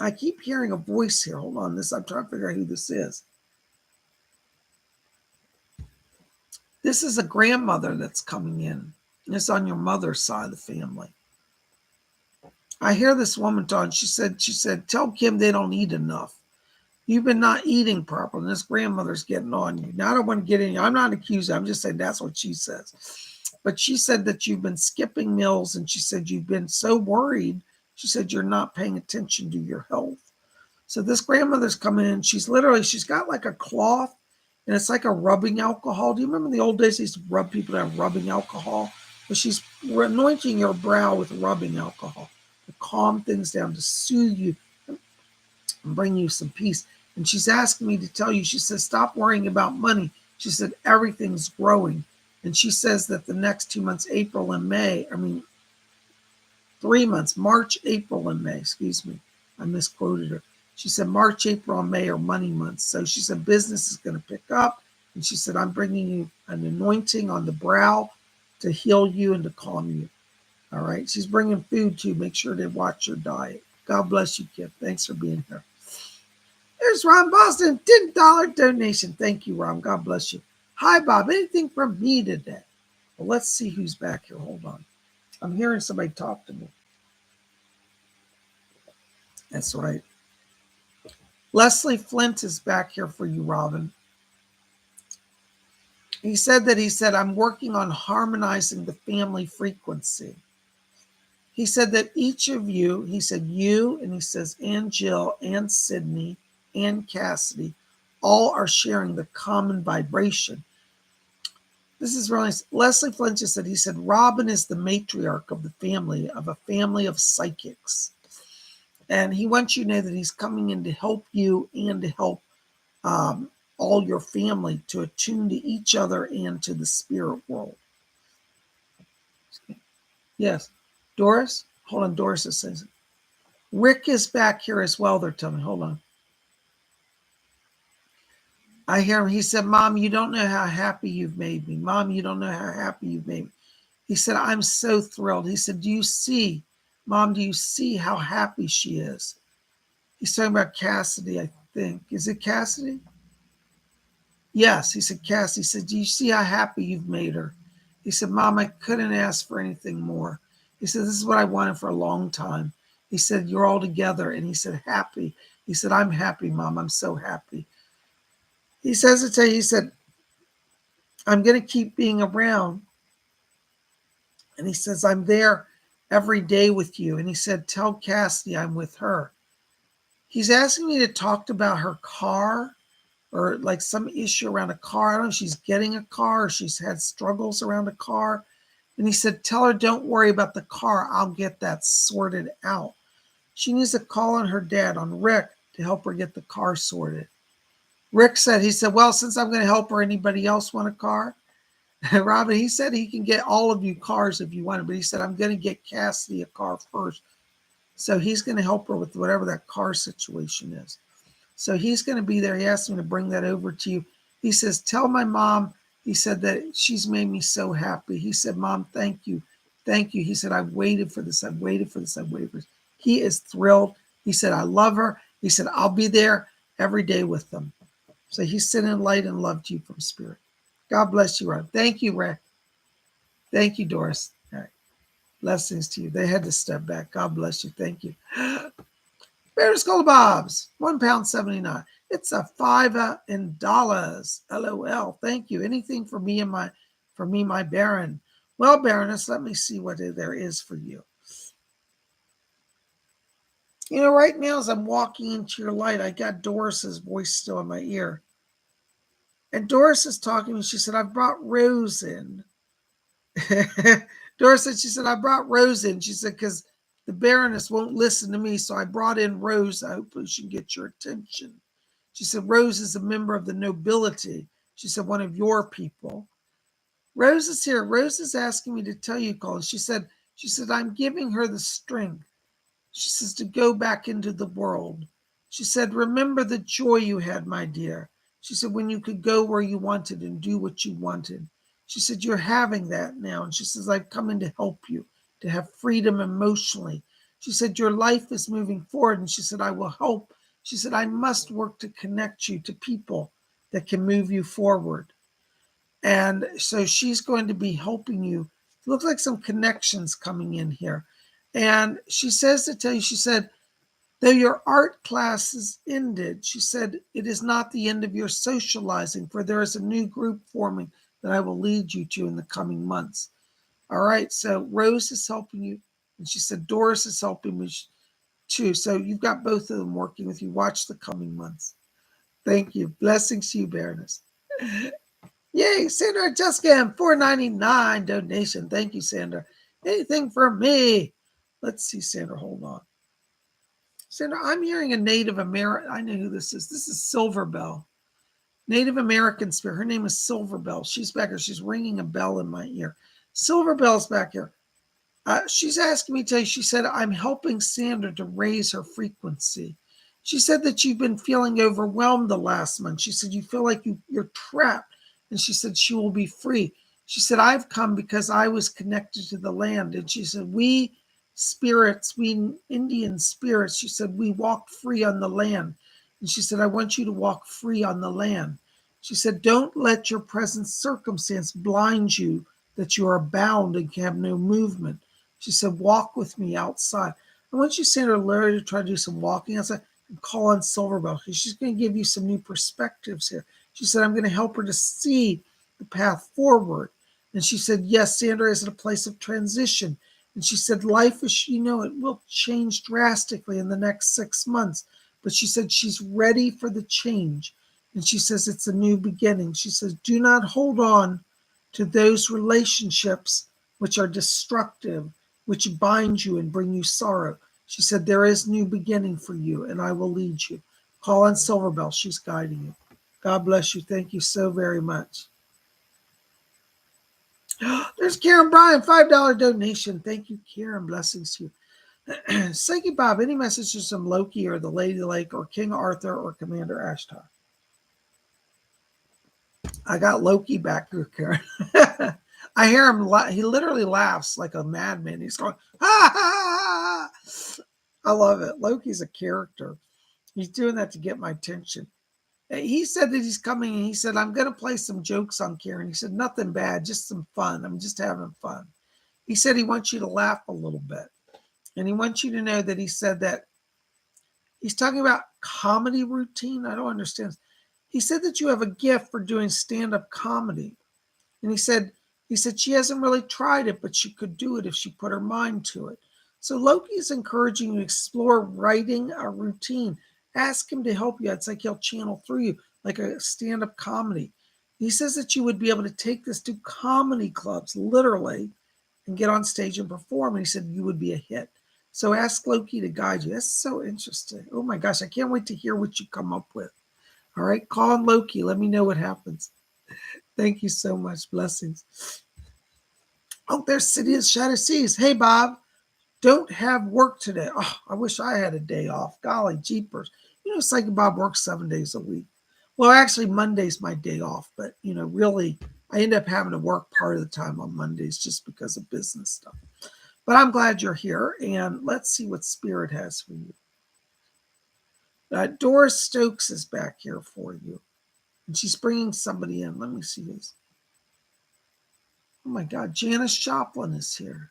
I keep hearing a voice here. Hold on. I'm trying to figure out who this is. This is a grandmother that's coming in. It's on your mother's side of the family. I hear this woman talking. She said, tell Kim they don't eat enough. You've been not eating properly, and this grandmother's getting on you. Now, I don't want to get in. I'm not accusing. I'm just saying that's what she says. But she said that you've been skipping meals, and she said you've been so worried. She said you're not paying attention to your health. So this grandmother's coming in. She's got like a cloth, and it's like a rubbing alcohol. Do you remember the old days they used to rub people down rubbing alcohol? But she's anointing your brow with rubbing alcohol to calm things down, to soothe you, and bring you some peace. And she's asking me to tell you, she says, stop worrying about money. She said, everything's growing. And she says that the next 2 months, April and May, 3 months, March, April, and May, excuse me. I misquoted her. She said March, April, and May are money months. So she said business is going to pick up. And she said, I'm bringing you an anointing on the brow to heal you and to calm you. All right. She's bringing food too. Make sure to watch your diet. God bless you, Kip. Thanks for being here. There's Ron Boston, $10 donation. Thank you, Ron. God bless you. Hi, Bob. Anything from me today? Well, let's see who's back here. Hold on. I'm hearing somebody talk to me. That's right. Leslie Flint is back here for you, Robin. He said, I'm working on harmonizing the family frequency. He said that each of you, he said you, and he says, and Jill, and Sydney, and Cassidy, all are sharing the common vibration. This is really, Leslie Flint just said, he said, Robin is the matriarch of the family, of a family of psychics. And he wants you to know that he's coming in to help you and to help all your family to attune to each other and to the spirit world. Yes. Doris? Hold on, Doris is saying something. Rick is back here as well, they're telling me. Hold on. I hear him. He said, Mom, you don't know how happy you've made me. Mom, you don't know how happy you've made me. He said, I'm so thrilled. He said, do you see, Mom, do you see how happy she is? He's talking about Cassidy, I think. Is it Cassidy? Yes, he said, Cassidy. He said, do you see how happy you've made her? He said, Mom, I couldn't ask for anything more. He said, this is what I wanted for a long time. He said, you're all together. And he said, happy. He said, I'm happy, Mom. I'm so happy. He says to tell you, he said, I'm going to keep being around. And he says, I'm there every day with you. And he said, tell Cassidy I'm with her. He's asking me to talk about her car or like some issue around a car. I don't know if she's getting a car or she's had struggles around a car. And he said, tell her, don't worry about the car. I'll get that sorted out. She needs to call on her dad, on Rick, to help her get the car sorted. Rick said, he said, well, since I'm going to help her, anybody else want a car? Robin, he said he can get all of you cars if you want it, but he said, I'm going to get Cassidy a car first. So he's going to help her with whatever that car situation is. So he's going to be there. He asked me to bring that over to you. He says, tell my mom, he said that she's made me so happy. He said, Mom, thank you. Thank you. He said, I've waited for this. I've waited for this. I've waited for this. He is thrilled. He said, I love her. He said, I'll be there every day with them. So he's sending light and love to you from spirit. God bless you, Ron. Thank you, Ray. Thank you, Doris. All right. Blessings to you. They had to step back. God bless you. Thank you. Bears Skull Bobs, £1.79. It's a $5 in dollars. LOL. Thank you. Anything for me and my Baron. Well, Baroness, let me see what there is for you. You know, right now as I'm walking into your light, I got Doris's voice still in my ear. And Doris is talking to me. She said, I've brought Rose in. Doris said, she said, I brought Rose in. She said, because the Baroness won't listen to me, so I brought in Rose. I hope she can get your attention. She said, Rose is a member of the nobility. She said, one of your people. Rose is here. Rose is asking me to tell you, Colin. She said, I'm giving her the strength. She says, to go back into the world. She said, remember the joy you had, my dear. She said, when you could go where you wanted and do what you wanted. She said, you're having that now. And she says, I've come in to help you, to have freedom emotionally. She said, your life is moving forward. And she said, I will help. She said, I must work to connect you to people that can move you forward. And so she's going to be helping you. It looks like some connections coming in here. And she says to tell you, she said, though your art class is ended, she said, it is not the end of your socializing, for there is a new group forming that I will lead you to in the coming months. All right, so Rose is helping you, and she said Doris is helping me too. So you've got both of them working with you. Watch the coming months. Thank you. Blessings to you, Baroness. Yay, Sandra Juscam, $4.99 donation. Thank you, Sandra. Anything for me? Let's see, Sandra, hold on. Sandra, I'm hearing a Native American. I know who this is. This is Silverbell. Native American spirit. Her name is Silverbell. She's back here. She's ringing a bell in my ear. Silverbell's back here. She's asking me to tell you, she said, I'm helping Sandra to raise her frequency. She said that you've been feeling overwhelmed the last month. She said, you feel like you're trapped. And she said, she will be free. She said, I've come because I was connected to the land. And she said, we spirits, we Indian spirits, she said, we walk free on the land. And she said, I want you to walk free on the land. She said, don't let your present circumstance blind you that you are bound and can have no movement. She said, walk with me outside. I want you, Sandra Larry, to try to do some walking outside and call on Silverbell because she's going to give you some new perspectives here. She said, I'm going to help her to see the path forward. And she said, yes, Sandra is in a place of transition. And she said, life as you know it will change drastically in the next 6 months. But she said she's ready for the change. And she says it's a new beginning. She says, do not hold on to those relationships which are destructive, which bind you and bring you sorrow. She said, there is new beginning for you, and I will lead you. Call on Silverbell. She's guiding you. God bless you. Thank you so very much. There's Karen Bryan, $5 donation. Thank you, Karen. Blessings to you. Psychic Bob, any messages from Loki or the Lady Lake or King Arthur or Commander Ashtar? I got Loki back here, Karen. I hear him. He literally laughs like a madman. He's going, ha, ha, ha. I love it. Loki's a character. He's doing that to get my attention. He said that he's coming and he said, I'm going to play some jokes on Karen. He said, nothing bad, just some fun. I'm just having fun. He said he wants you to laugh a little bit. And he wants you to know that he said that he's talking about comedy routine. I don't understand. He said that you have a gift for doing stand-up comedy. And he said she hasn't really tried it, but she could do it if she put her mind to it. So Loki is encouraging you to explore writing a routine. Ask him to help you. It's like he'll channel through you like a stand-up comedy. He says that you would be able to take this to comedy clubs, literally, and get on stage and perform. And he said you would be a hit. So ask Loki to guide you. That's so interesting. Oh my gosh, I can't wait to hear what you come up with. All right, call on Loki. Let me know what happens. Thank you so much. Blessings. Oh, there's City of Shadow Seas. Hey, Bob. Don't have work today. Oh, I wish I had a day off. Golly, jeepers. You know, Psychic Bob works 7 days a week. Well, actually, Monday's my day off. But, you know, really, I end up having to work part of the time on Mondays just because of business stuff. But I'm glad you're here. And let's see what Spirit has for you. Doris Stokes is back here for you. And she's bringing somebody in. Let me see this. Oh, my God. Janis Joplin is here.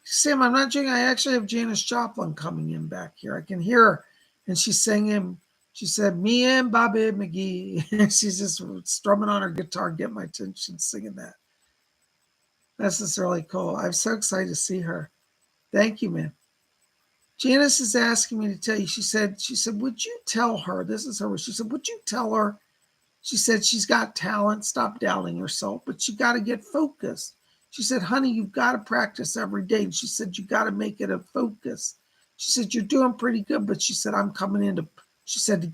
Sam, I'm not joking. I actually have Janis Joplin coming in back here. I can hear her, and she's singing. She said, "Me and Bobby McGee." She's just strumming on her guitar, get my attention, singing that. This is really cool. I'm so excited to see her. Thank you, man. Janice is asking me to tell you. She said, would you tell her? This is her. She said, would you tell her? She said she's got talent. Stop doubting herself, but you got to get focused. She said, honey, you've got to practice every day. And she said, you got to make it a focus. She said, you're doing pretty good. But she said, I'm coming in to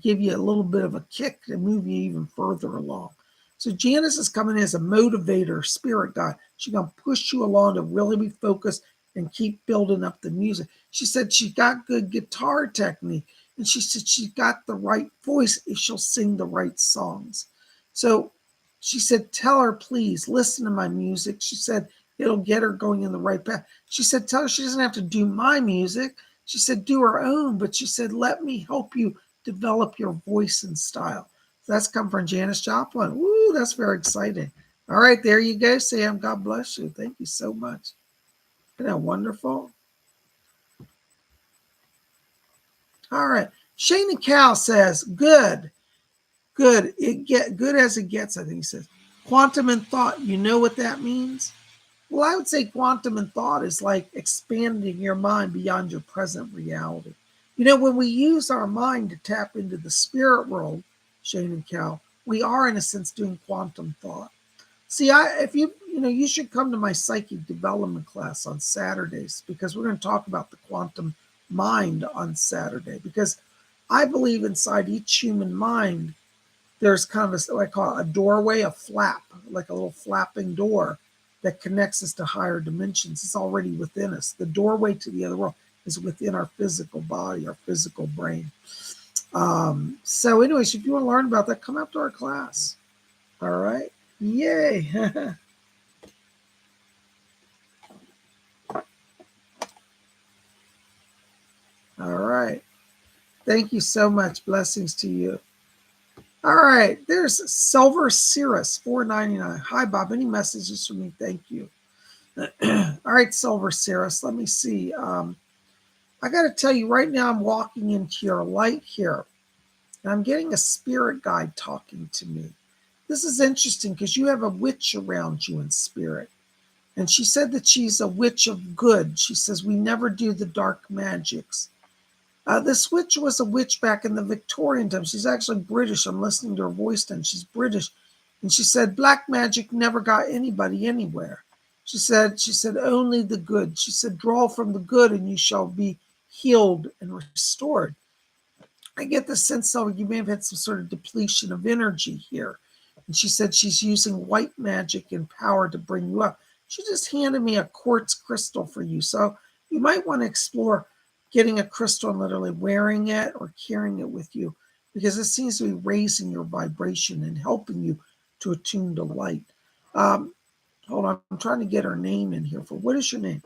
give you a little bit of a kick to move you even further along. So Janice is coming in as a motivator, spirit guide. She's going to push you along to really be focused and keep building up the music. She said she got good guitar technique. And she said she got the right voice if she'll sing the right songs. So she said, tell her, please, listen to my music. She said, it'll get her going in the right path. She said, tell her she doesn't have to do my music. She said, do her own. But she said, let me help you develop your voice and style. So that's come from Janis Joplin. Woo, that's very exciting. All right, there you go, Sam. God bless you. Thank you so much. Isn't that wonderful? All right. Shane Cal says, good. Good. Good as it gets, I think he says. Quantum and thought, you know what that means? Well, I would say quantum and thought is like expanding your mind beyond your present reality. You know, when we use our mind to tap into the spirit world, Shane and Cal, we are in a sense doing quantum thought. See, you should come to my psychic development class on Saturdays because we're going to talk about the quantum mind on Saturday because I believe inside each human mind, there's kind of what I call a doorway, a flap, like a little flapping door that connects us to higher dimensions. It's already within us. The doorway to the other world is within our physical body, our physical brain. So anyways, if you want to learn about that, come up to our class. All right. Yay. All right. Thank you so much. Blessings to you. All right, there's Silver Cirrus, $4.99. Hi, Bob. Any messages for me? Thank you. All right, Silver Cirrus. Let me see. I got to tell you, right now I'm walking into your light here, and I'm getting a spirit guide talking to me. this is interesting because you have a witch around you in spirit. And she said that she's a witch of good. She says, we never do the dark magics. This witch was a witch back in the Victorian times. She's actually British. I'm listening to her voice and she's British. And she said, black magic never got anybody anywhere. She said, only the good. She said, draw from the good and you shall be healed and restored. I get the sense, though, you may have had some sort of depletion of energy here. And she said she's using white magic and power to bring you up. She just handed me a quartz crystal for you. So you might want to explore getting a crystal and literally wearing it or carrying it with you, because it seems to be raising your vibration and helping you to attune to light. Hold on. I'm trying to get her name in here. What is your name?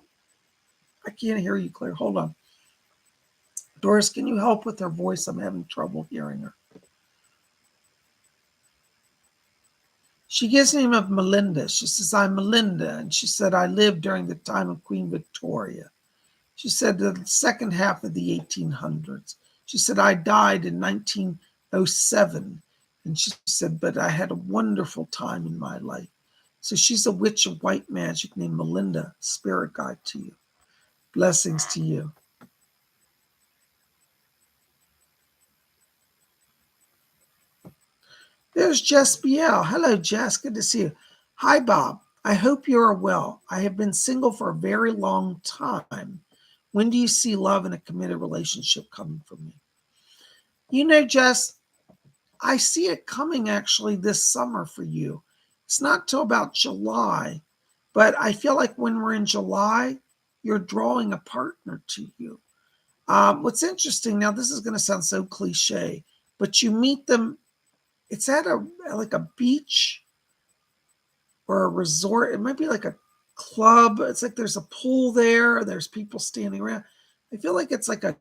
I can't hear you clear. Hold on. Doris, can you help with her voice? I'm having trouble hearing her. She gives the name of Melinda. She says, I'm Melinda. And she said, I lived during the time of Queen Victoria. She said the second half of the 1800s. She said, I died in 1907. And she said, but I had a wonderful time in my life. So she's a witch of white magic named Melinda, spirit guide to you. Blessings to you. There's Jess Biel. Hello, Jess. Good to see you. Hi, Bob. I hope you are well. I have been single for a very long time. When do you see love in a committed relationship coming from me? You know, Jess, I see it coming actually this summer for you. It's not till about July, but I feel like when we're in July, you're drawing a partner to you. What's interesting, now this is going to sound so cliche, but you meet them, it's at like a beach or a resort. It might be like a club. It's like there's a pool there. There's people standing around. I feel like it's like a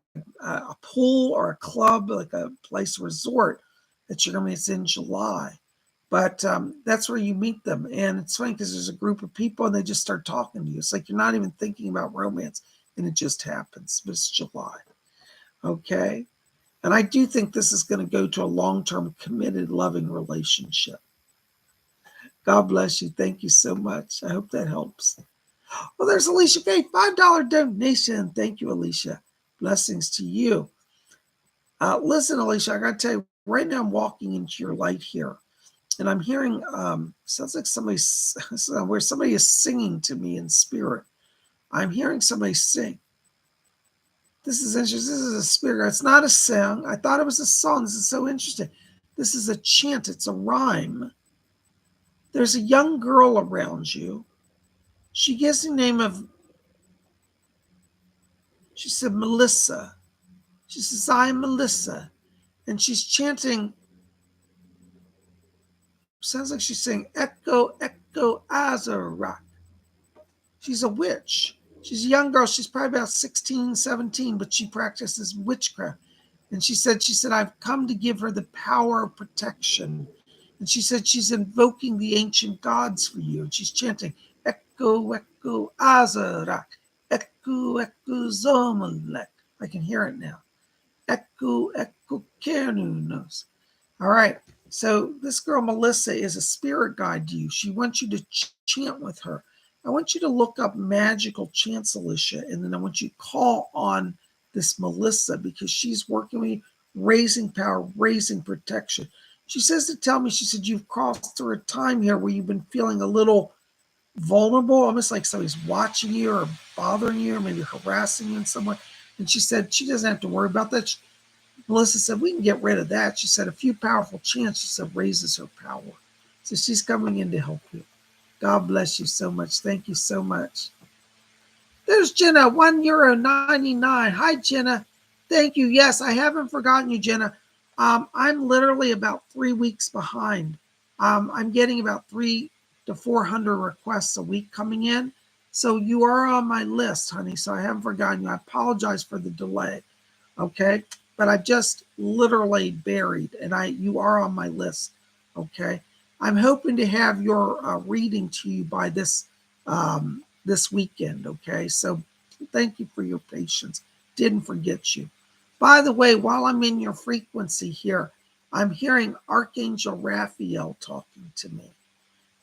pool or a club, like a place resort that you're going to meet. It's in July. But that's where you meet them. And it's funny because there's a group of people and they just start talking to you. It's like you're not even thinking about romance and it just happens. But it's July. Okay? And I do think this is going to go to a long-term, committed, loving relationship. God bless you. Thank you so much. I hope that helps. Well, there's Alicia Faye, $5 donation. Thank you, Alicia. Blessings to you. Listen, Alicia, I got to tell you, right now I'm walking into your light here. And I'm hearing, sounds like where somebody is singing to me in spirit. I'm hearing somebody sing. This is interesting. This is a spirit. It's not a song. I thought it was a song. This is so interesting. This is a chant. It's a rhyme. There's a young girl around you. She gives the name of, she said, Melissa. She says, I'm Melissa. And she's chanting, sounds like she's saying, Echo, Echo, Azarak. She's a witch. She's a young girl. She's probably about 16, 17, but she practices witchcraft. And she said, I've come to give her the power of protection. And she said she's invoking the ancient gods for you. And she's chanting, Echo, Echo, Azarak, Echo, Echo, Zomalek. I can hear it now. Echo, Echo, Kernunos. All right. So this girl, Melissa, is a spirit guide to you. She wants you to chant with her. I want you to look up magical chants, Alicia, and then I want you to call on this Melissa because she's working with you, raising power, raising protection. She says to tell me, she said, you've crossed through a time here where you've been feeling a little vulnerable, almost like somebody's watching you or bothering you or maybe harassing you in some way. And she said she doesn't have to worry about that. Melissa said, we can get rid of that. She said, a few powerful chants, she said, raises her power. So she's coming in to help you. God bless you so much. Thank you so much. There's Jenna, €1.99. Hi, Jenna. Thank you. Yes, I haven't forgotten you, Jenna. I'm literally about 3 weeks behind. I'm getting about 300 to 400 requests a week coming in. So you are on my list, honey. So I haven't forgotten you. I apologize for the delay. Okay. But I just literally buried and you are on my list. Okay. I'm hoping to have your reading to you by this weekend. Okay. So thank you for your patience. Didn't forget you. By the way, while I'm in your frequency here, I'm hearing Archangel Raphael talking to me.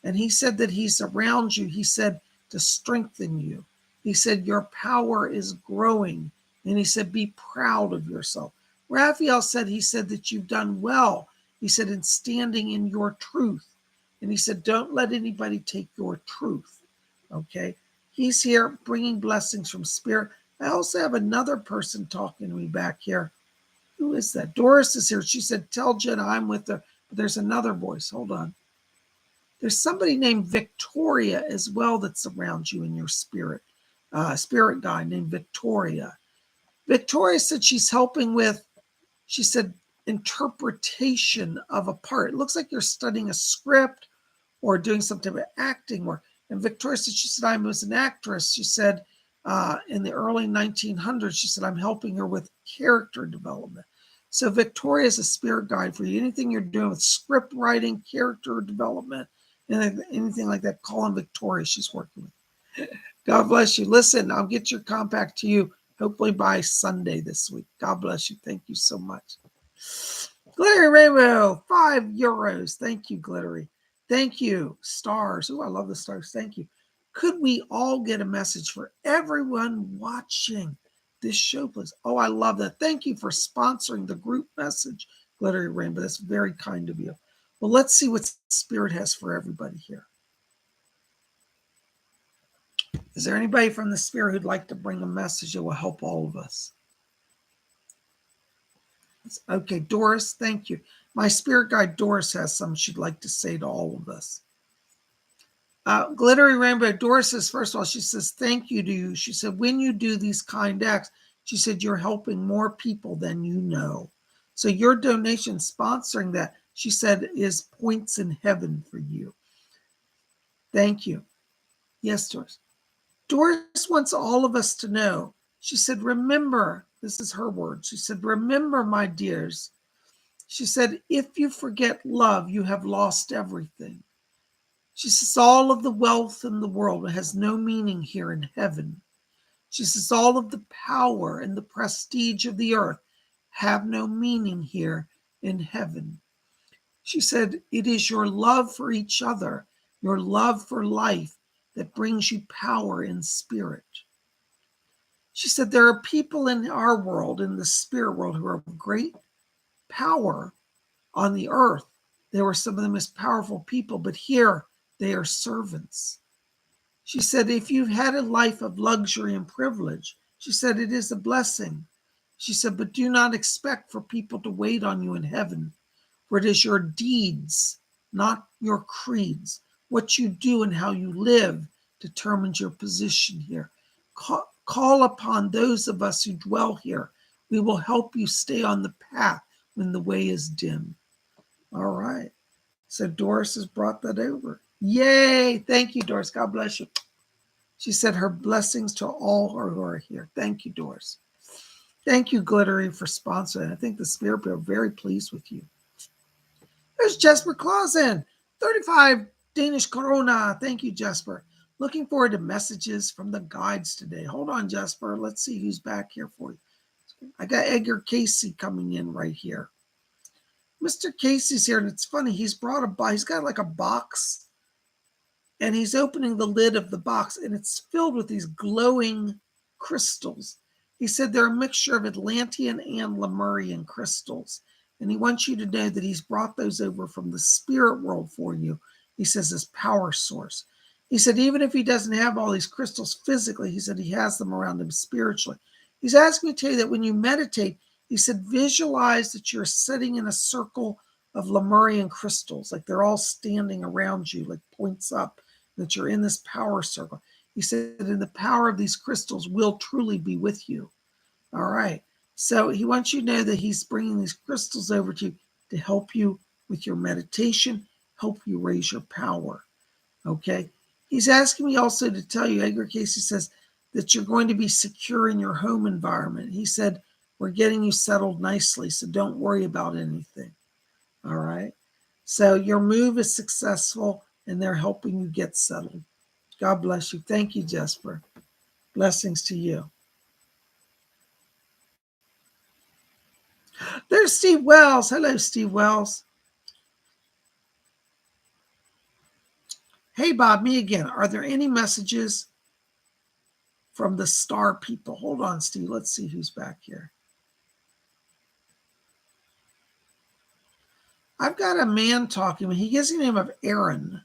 And he said that he's around you. He said to strengthen you. He said your power is growing. And he said, be proud of yourself. Raphael said, he said that you've done well. He said, in standing in your truth. And he said, don't let anybody take your truth. Okay. He's here bringing blessings from spirit. I also have another person talking to me back here. Who is that? Doris is here. She said, tell Jenna I'm with her. But there's another voice. Hold on. There's somebody named Victoria as well that's around you in your spirit. Spirit guide named Victoria. Victoria said she's helping with, she said, interpretation of a part. It looks like you're studying a script or doing some type of acting work. And Victoria said, she said, I was an actress. She said, in the early 1900s, she said, I'm helping her with character development. So Victoria is a spirit guide for you. Anything you're doing with script writing, character development, and anything like that, call on Victoria. She's working with. God bless you. Listen, I'll get your compact to you hopefully by Sunday this week. God bless you. Thank you so much. Glittery Rainbow, €5. Thank you, Glittery. Thank you, stars. Oh, I love the stars. Thank you. Could we all get a message for everyone watching this show, please? Oh, I love that. Thank you for sponsoring the group message, Glittery Rainbow. That's very kind of you. Well, let's see what Spirit has for everybody here. Is there anybody from the Spirit who'd like to bring a message that will help all of us? Okay, Doris, thank you. My spirit guide, Doris, has something she'd like to say to all of us. Glittery Rainbow, Doris says, first of all, she says, thank you to you. She said, when you do these kind acts, she said, you're helping more people than you know. So your donation sponsoring that, she said, is points in heaven for you. Thank you. Yes, Doris. Doris wants all of us to know. She said, remember, this is her word. She said, remember, my dears. She said, if you forget love, you have lost everything. She says, all of the wealth in the world has no meaning here in heaven. She says, all of the power and the prestige of the earth have no meaning here in heaven. She said, it is your love for each other, your love for life that brings you power in spirit. She said, there are people in our world, in the spirit world, who are of great power on the earth. They were some of the most powerful people, but here they are servants. She said, if you've had a life of luxury and privilege, she said, it is a blessing. She said, but do not expect for people to wait on you in heaven, for it is your deeds, not your creeds. What you do and how you live determines your position here. Call upon those of us who dwell here. We will help you stay on the path when the way is dim. All right. So Doris has brought that over. Yay. Thank you, Doris. God bless you. She said her blessings to all who are here. Thank you, Doris. Thank you, Glittery, for sponsoring. I think the Spirit are very pleased with you. There's Jesper Clausen, 35 Danish Corona. Thank you, Jesper. Looking forward to messages from the guides today. Hold on, Jesper. Let's see who's back here for you. I got Edgar Casey coming in right here. Mr. Casey's here, and it's funny. He's got like a box, and he's opening the lid of the box, and it's filled with these glowing crystals. He said they're a mixture of Atlantean and Lemurian crystals. And he wants you to know that he's brought those over from the spirit world for you. He says his power source. He said even if he doesn't have all these crystals physically, he said he has them around him spiritually. He's asking me to tell you that when you meditate, he said visualize that you're sitting in a circle of Lemurian crystals, like they're all standing around you, like points up, that you're in this power circle. He said, and the power of these crystals will truly be with you. All right. So he wants you to know that he's bringing these crystals over to you to help you with your meditation, help you raise your power. Okay. He's asking me also to tell you, Edgar Casey says, that you're going to be secure in your home environment. He said, we're getting you settled nicely, so don't worry about anything. All right. So your move is successful, and they're helping you get settled. God bless you. Thank you, Jesper. Blessings to you. There's Steve Wells. Hello, Steve Wells. Hey, Bob, me again. Are there any messages from the star people? Hold on, Steve. Let's see who's back here. I've got a man talking. He gives the name of Aaron.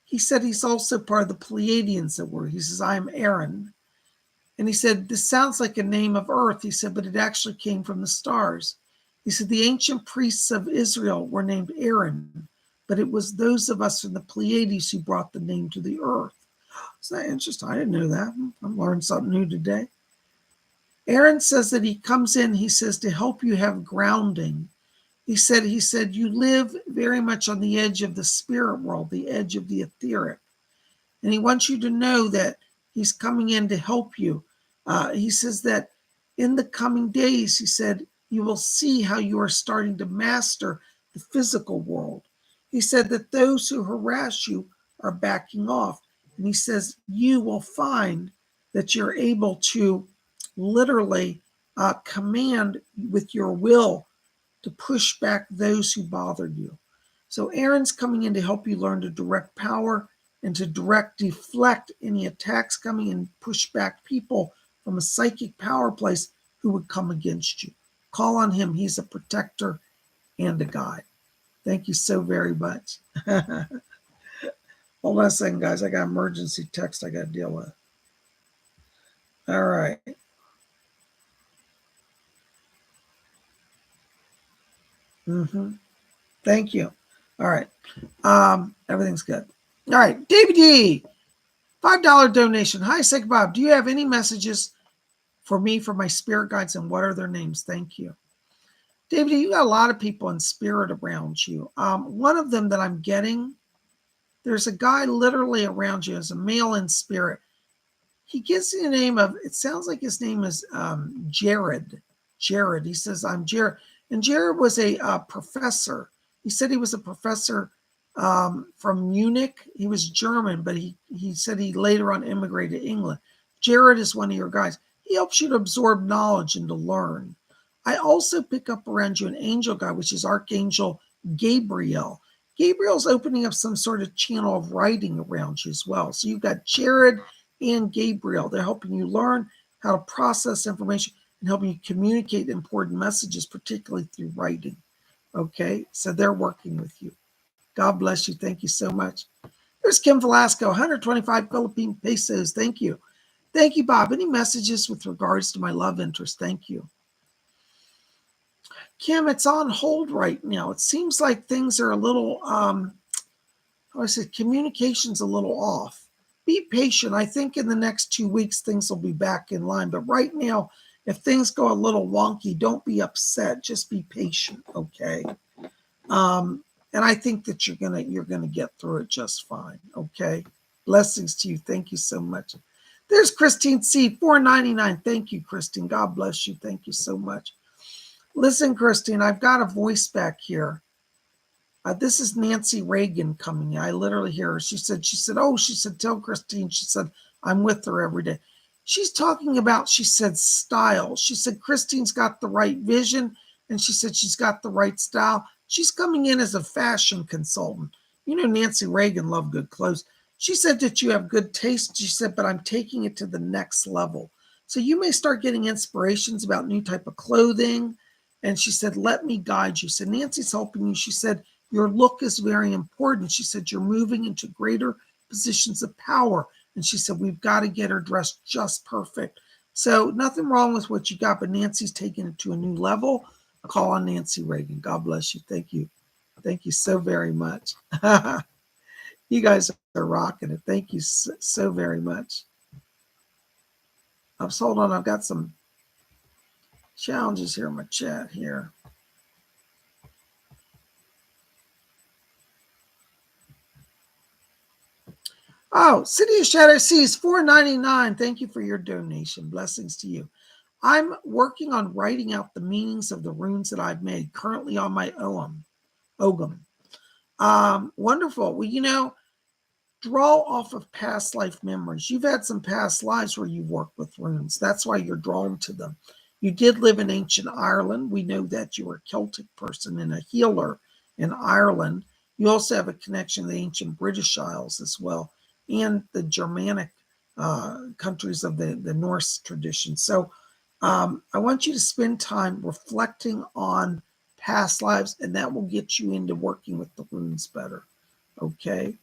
He said he's also part of the Pleiadians that were. He says, I'm Aaron. And he said, this sounds like a name of Earth. He said, but it actually came from the stars. He said, the ancient priests of Israel were named Aaron, but it was those of us from the Pleiades who brought the name to the Earth. Isn't that interesting? I didn't know that. I learned something new today. Aaron says that he comes in, he says, to help you have grounding. He said, you live very much on the edge of the spirit world, the edge of the etheric. And he wants you to know that he's coming in to help you. He says that in the coming days, he said, you will see how you are starting to master the physical world. He said that those who harass you are backing off. And he says, you will find that you're able to literally command with your will to push back those who bothered you. So Aaron's coming in to help you learn to direct power and to deflect any attacks coming and push back people from a psychic power place who would come against you. Call on him. He's a protector and a guide. Thank you so very much. Hold on a second, guys. I got emergency text I got to deal with. All right. Thank you. All right. Everything's good. All right. David E. $5 donation. Hi, Psychic Bob. Do you have any messages for me for my spirit guides, and what are their names? Thank you. David E., you got a lot of people in spirit around you. One of them that I'm getting, there's a guy literally around you as a male in spirit. He gives you the name of, it sounds like his name is Jared. Jared. He says, I'm Jared. And Jared was a professor. He said he was a professor from Munich. He was German, but he said he later on immigrated to England. Jared is one of your guys. He helps you to absorb knowledge and to learn. I also pick up around you an angel guy, which is Archangel Gabriel. Gabriel's opening up some sort of channel of writing around you as well. So you've got Jared and Gabriel. They're helping you learn how to process information and helping you communicate important messages, particularly through writing. Okay, so they're working with you. God bless you. Thank you so much. There's Kim Velasco, 125 Philippine pesos. Thank you. Thank you, Bob. Any messages with regards to my love interest? Thank you. Kim, it's on hold right now. It seems like things are a little, communication's a little off. Be patient. I think in the next 2 weeks, things will be back in line. But right now, if things go a little wonky, don't be upset. Just be patient, okay? And I think that you're gonna get through it just fine, okay? Blessings to you. Thank you so much. There's Christine C, $4.99. Thank you, Christine. God bless you. Thank you so much. Listen, Christine, I've got a voice back here. This is Nancy Reagan coming in. I literally hear her. She said, tell Christine, she said, I'm with her every day. She's talking about, she said, style. She said, Christine's got the right vision, and she said she's got the right style. She's coming in as a fashion consultant. You know, Nancy Reagan loved good clothes. She said that you have good taste. She said, but I'm taking it to the next level. So you may start getting inspirations about new type of clothing. And she said, let me guide you. So Nancy's helping you. She said, your look is very important. She said, you're moving into greater positions of power. And she said, we've got to get her dressed just perfect. So nothing wrong with what you got, but Nancy's taking it to a new level. Call on Nancy Reagan. God bless you. Thank you. Thank you so very much. You guys are rocking it. Thank you so very much. Hold on. I've got some challenges here in my chat here. Oh, City of Shadow Seas, $4.99. Thank you for your donation. Blessings to you. I'm working on writing out the meanings of the runes that I've made currently on my Ogum. Wonderful. Well, draw off of past life memories. You've had some past lives where you worked with runes. That's why you're drawn to them. You did live in ancient Ireland. We know that you were a Celtic person and a healer in Ireland. You also have a connection to the ancient British Isles as well, and the Germanic countries of the Norse tradition. So I want you to spend time reflecting on past lives, and that will get you into working with the runes better. Okay.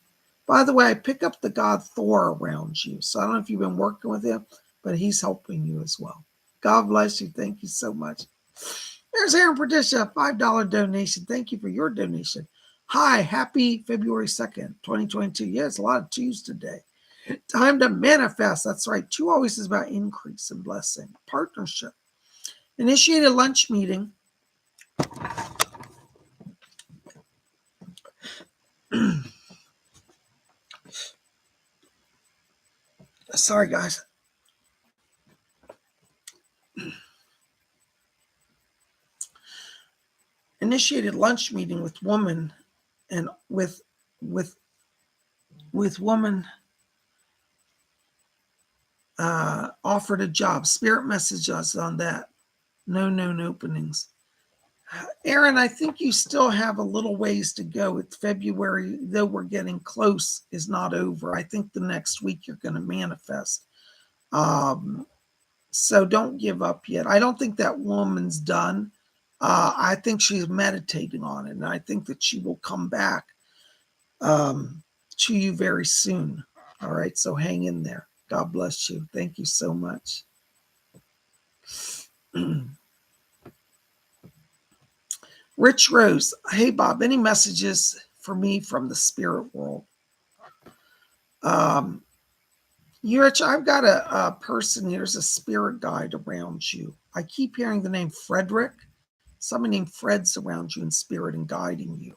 By the way, I pick up the god Thor around you. So I don't know if you've been working with him, but he's helping you as well. God bless you. Thank you so much. There's Aaron Patricia, $5 donation. Thank you for your donation. Hi, happy February 2nd, 2022. Yeah, it's a lot of twos today. Time to manifest. That's right. Two always is about increase and blessing. Partnership. Initiate a lunch meeting. Sorry, guys. Initiated lunch meeting with woman and with woman offered a job. Spirit message us on that. No known openings. Aaron, I think you still have a little ways to go. It's February, though we're getting close, is not over. I think the next week you're going to manifest. So don't give up yet. I don't think that woman's done. I think she's meditating on it, and I think that she will come back to you very soon. All right, so hang in there. God bless you. Thank you so much. Rich Rose, hey Bob, any messages for me from the spirit world? Rich, I've got a person, there's a spirit guide around you. I keep hearing the name Frederick. Somebody named Fred's around you in spirit and guiding you.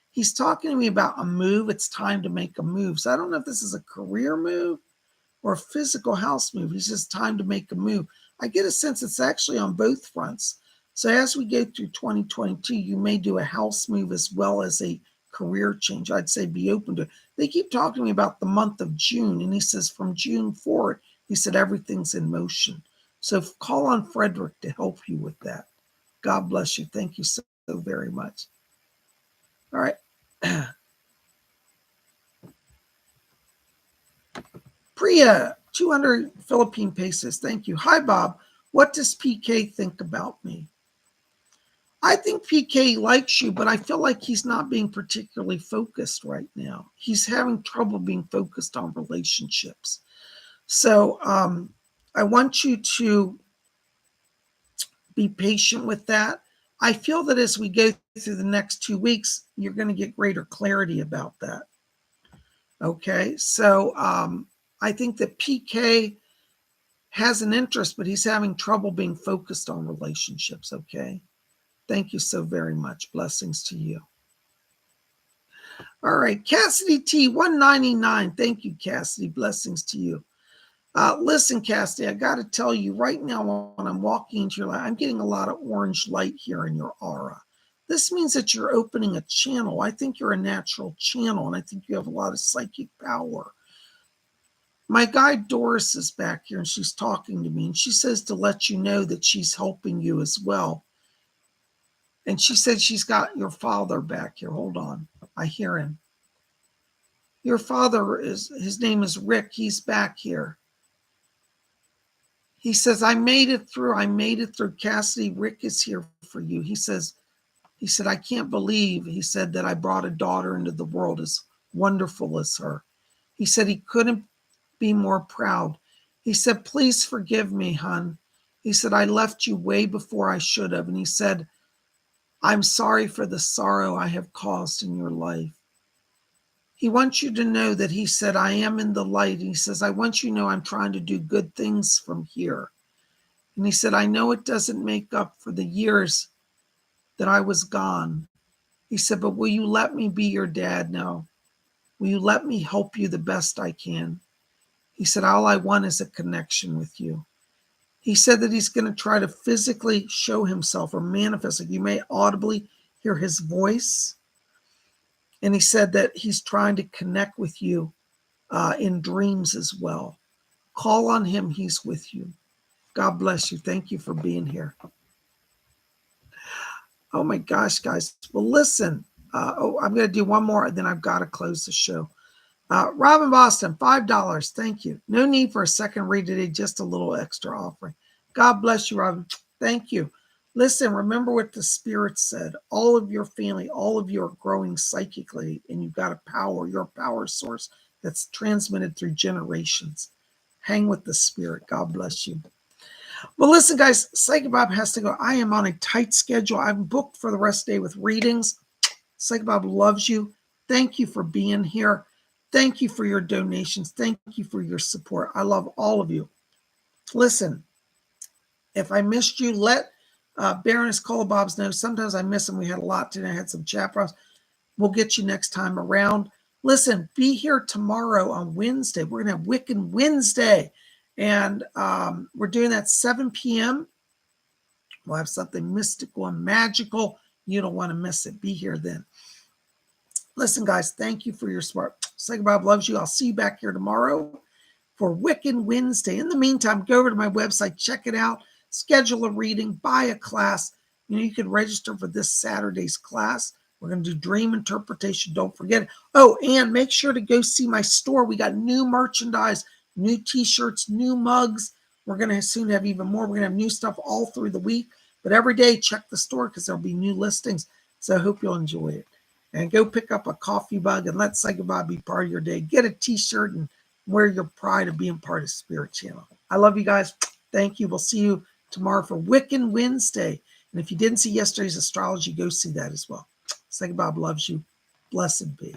He's talking to me about a move. It's time to make a move. So I don't know if this is a career move or a physical house move. He says time to make a move. I get a sense it's actually on both fronts. So as we go through 2022, you may do a house move as well as a career change. I'd say be open to it. They keep talking to me about the month of June. And he says from June forward, he said everything's in motion. So call on Frederick to help you with that. God bless you. Thank you so very much. All right. Priya, 200 Philippine pesos. Thank you. Hi, Bob. What does PK think about me? I think PK likes you, but I feel like he's not being particularly focused right now. He's having trouble being focused on relationships. So I want you to be patient with that. I feel that as we go through the next 2 weeks, you're going to get greater clarity about that. Okay, so I think that PK has an interest, but he's having trouble being focused on relationships. Okay, thank you so very much. Blessings to you. All right, Cassidy T, 199. Thank you, Cassidy. Blessings to you. Listen, Cassidy, I got to tell you right now when I'm walking into your life, I'm getting a lot of orange light here in your aura. This means that you're opening a channel. I think you're a natural channel, and I think you have a lot of psychic power. My guide Doris is back here, and she's talking to me, and she says to let you know that she's helping you as well. And she said she's got your father back here. Hold on. I hear him. Your father his name is Rick. He's back here. He says, I made it through. Cassidy. Rick is here for you. He said, I can't believe, he said, that I brought a daughter into the world as wonderful as her. He said he couldn't be more proud. He said, please forgive me, hon. He said, I left you way before I should have. And he said, I'm sorry for the sorrow I have caused in your life. He wants you to know that he said, I am in the light. He says, I want you to know I'm trying to do good things from here. And he said, I know it doesn't make up for the years that I was gone. He said, but will you let me be your dad now? Will you let me help you the best I can? He said, all I want is a connection with you. He said that he's going to try to physically show himself or manifest. Like you may audibly hear his voice. And he said that he's trying to connect with you in dreams as well. Call on him. He's with you. God bless you. Thank you for being here. Oh my gosh, guys. Well, listen. I'm going to do one more, and then I've got to close the show. Robin Boston, $5. Thank you. No need for a second read today, just a little extra offering. God bless you, Robin. Thank you. Listen, remember what the Spirit said. All of your family, all of you are growing psychically, and you've got a power, your power source that's transmitted through generations. Hang with the Spirit. God bless you. Well, listen, guys, Psychic Bob has to go. I am on a tight schedule. I'm booked for the rest of the day with readings. Psychic Bob loves you. Thank you for being here. Thank you for your donations. Thank you for your support. I love all of you. Listen, if I missed you, let Baroness Colabobs know. Sometimes I miss them. We had a lot today. I had some chat problems. We'll get you next time around. Listen, be here tomorrow on Wednesday. We're going to have Wiccan Wednesday. And we're doing that 7 p.m. We'll have something mystical and magical. You don't want to miss it. Be here then. Listen, guys, thank you for your support. Psychic Bob loves you. I'll see you back here tomorrow for Wiccan Wednesday. In the meantime, go over to my website, check it out, schedule a reading, buy a class. You can register for this Saturday's class. We're going to do dream interpretation. Don't forget it. Oh, and make sure to go see my store. We got new merchandise, new t-shirts, new mugs. We're going to soon have even more. We're going to have new stuff all through the week. But every day, check the store because there'll be new listings. So I hope you'll enjoy it. And go pick up a coffee mug and let Psychic Bob be part of your day. Get a t-shirt and wear your pride of being part of Spirit Channel. I love you guys. Thank you. We'll see you tomorrow for Wiccan Wednesday. And if you didn't see yesterday's astrology, go see that as well. Psychic Bob loves you. Blessed be.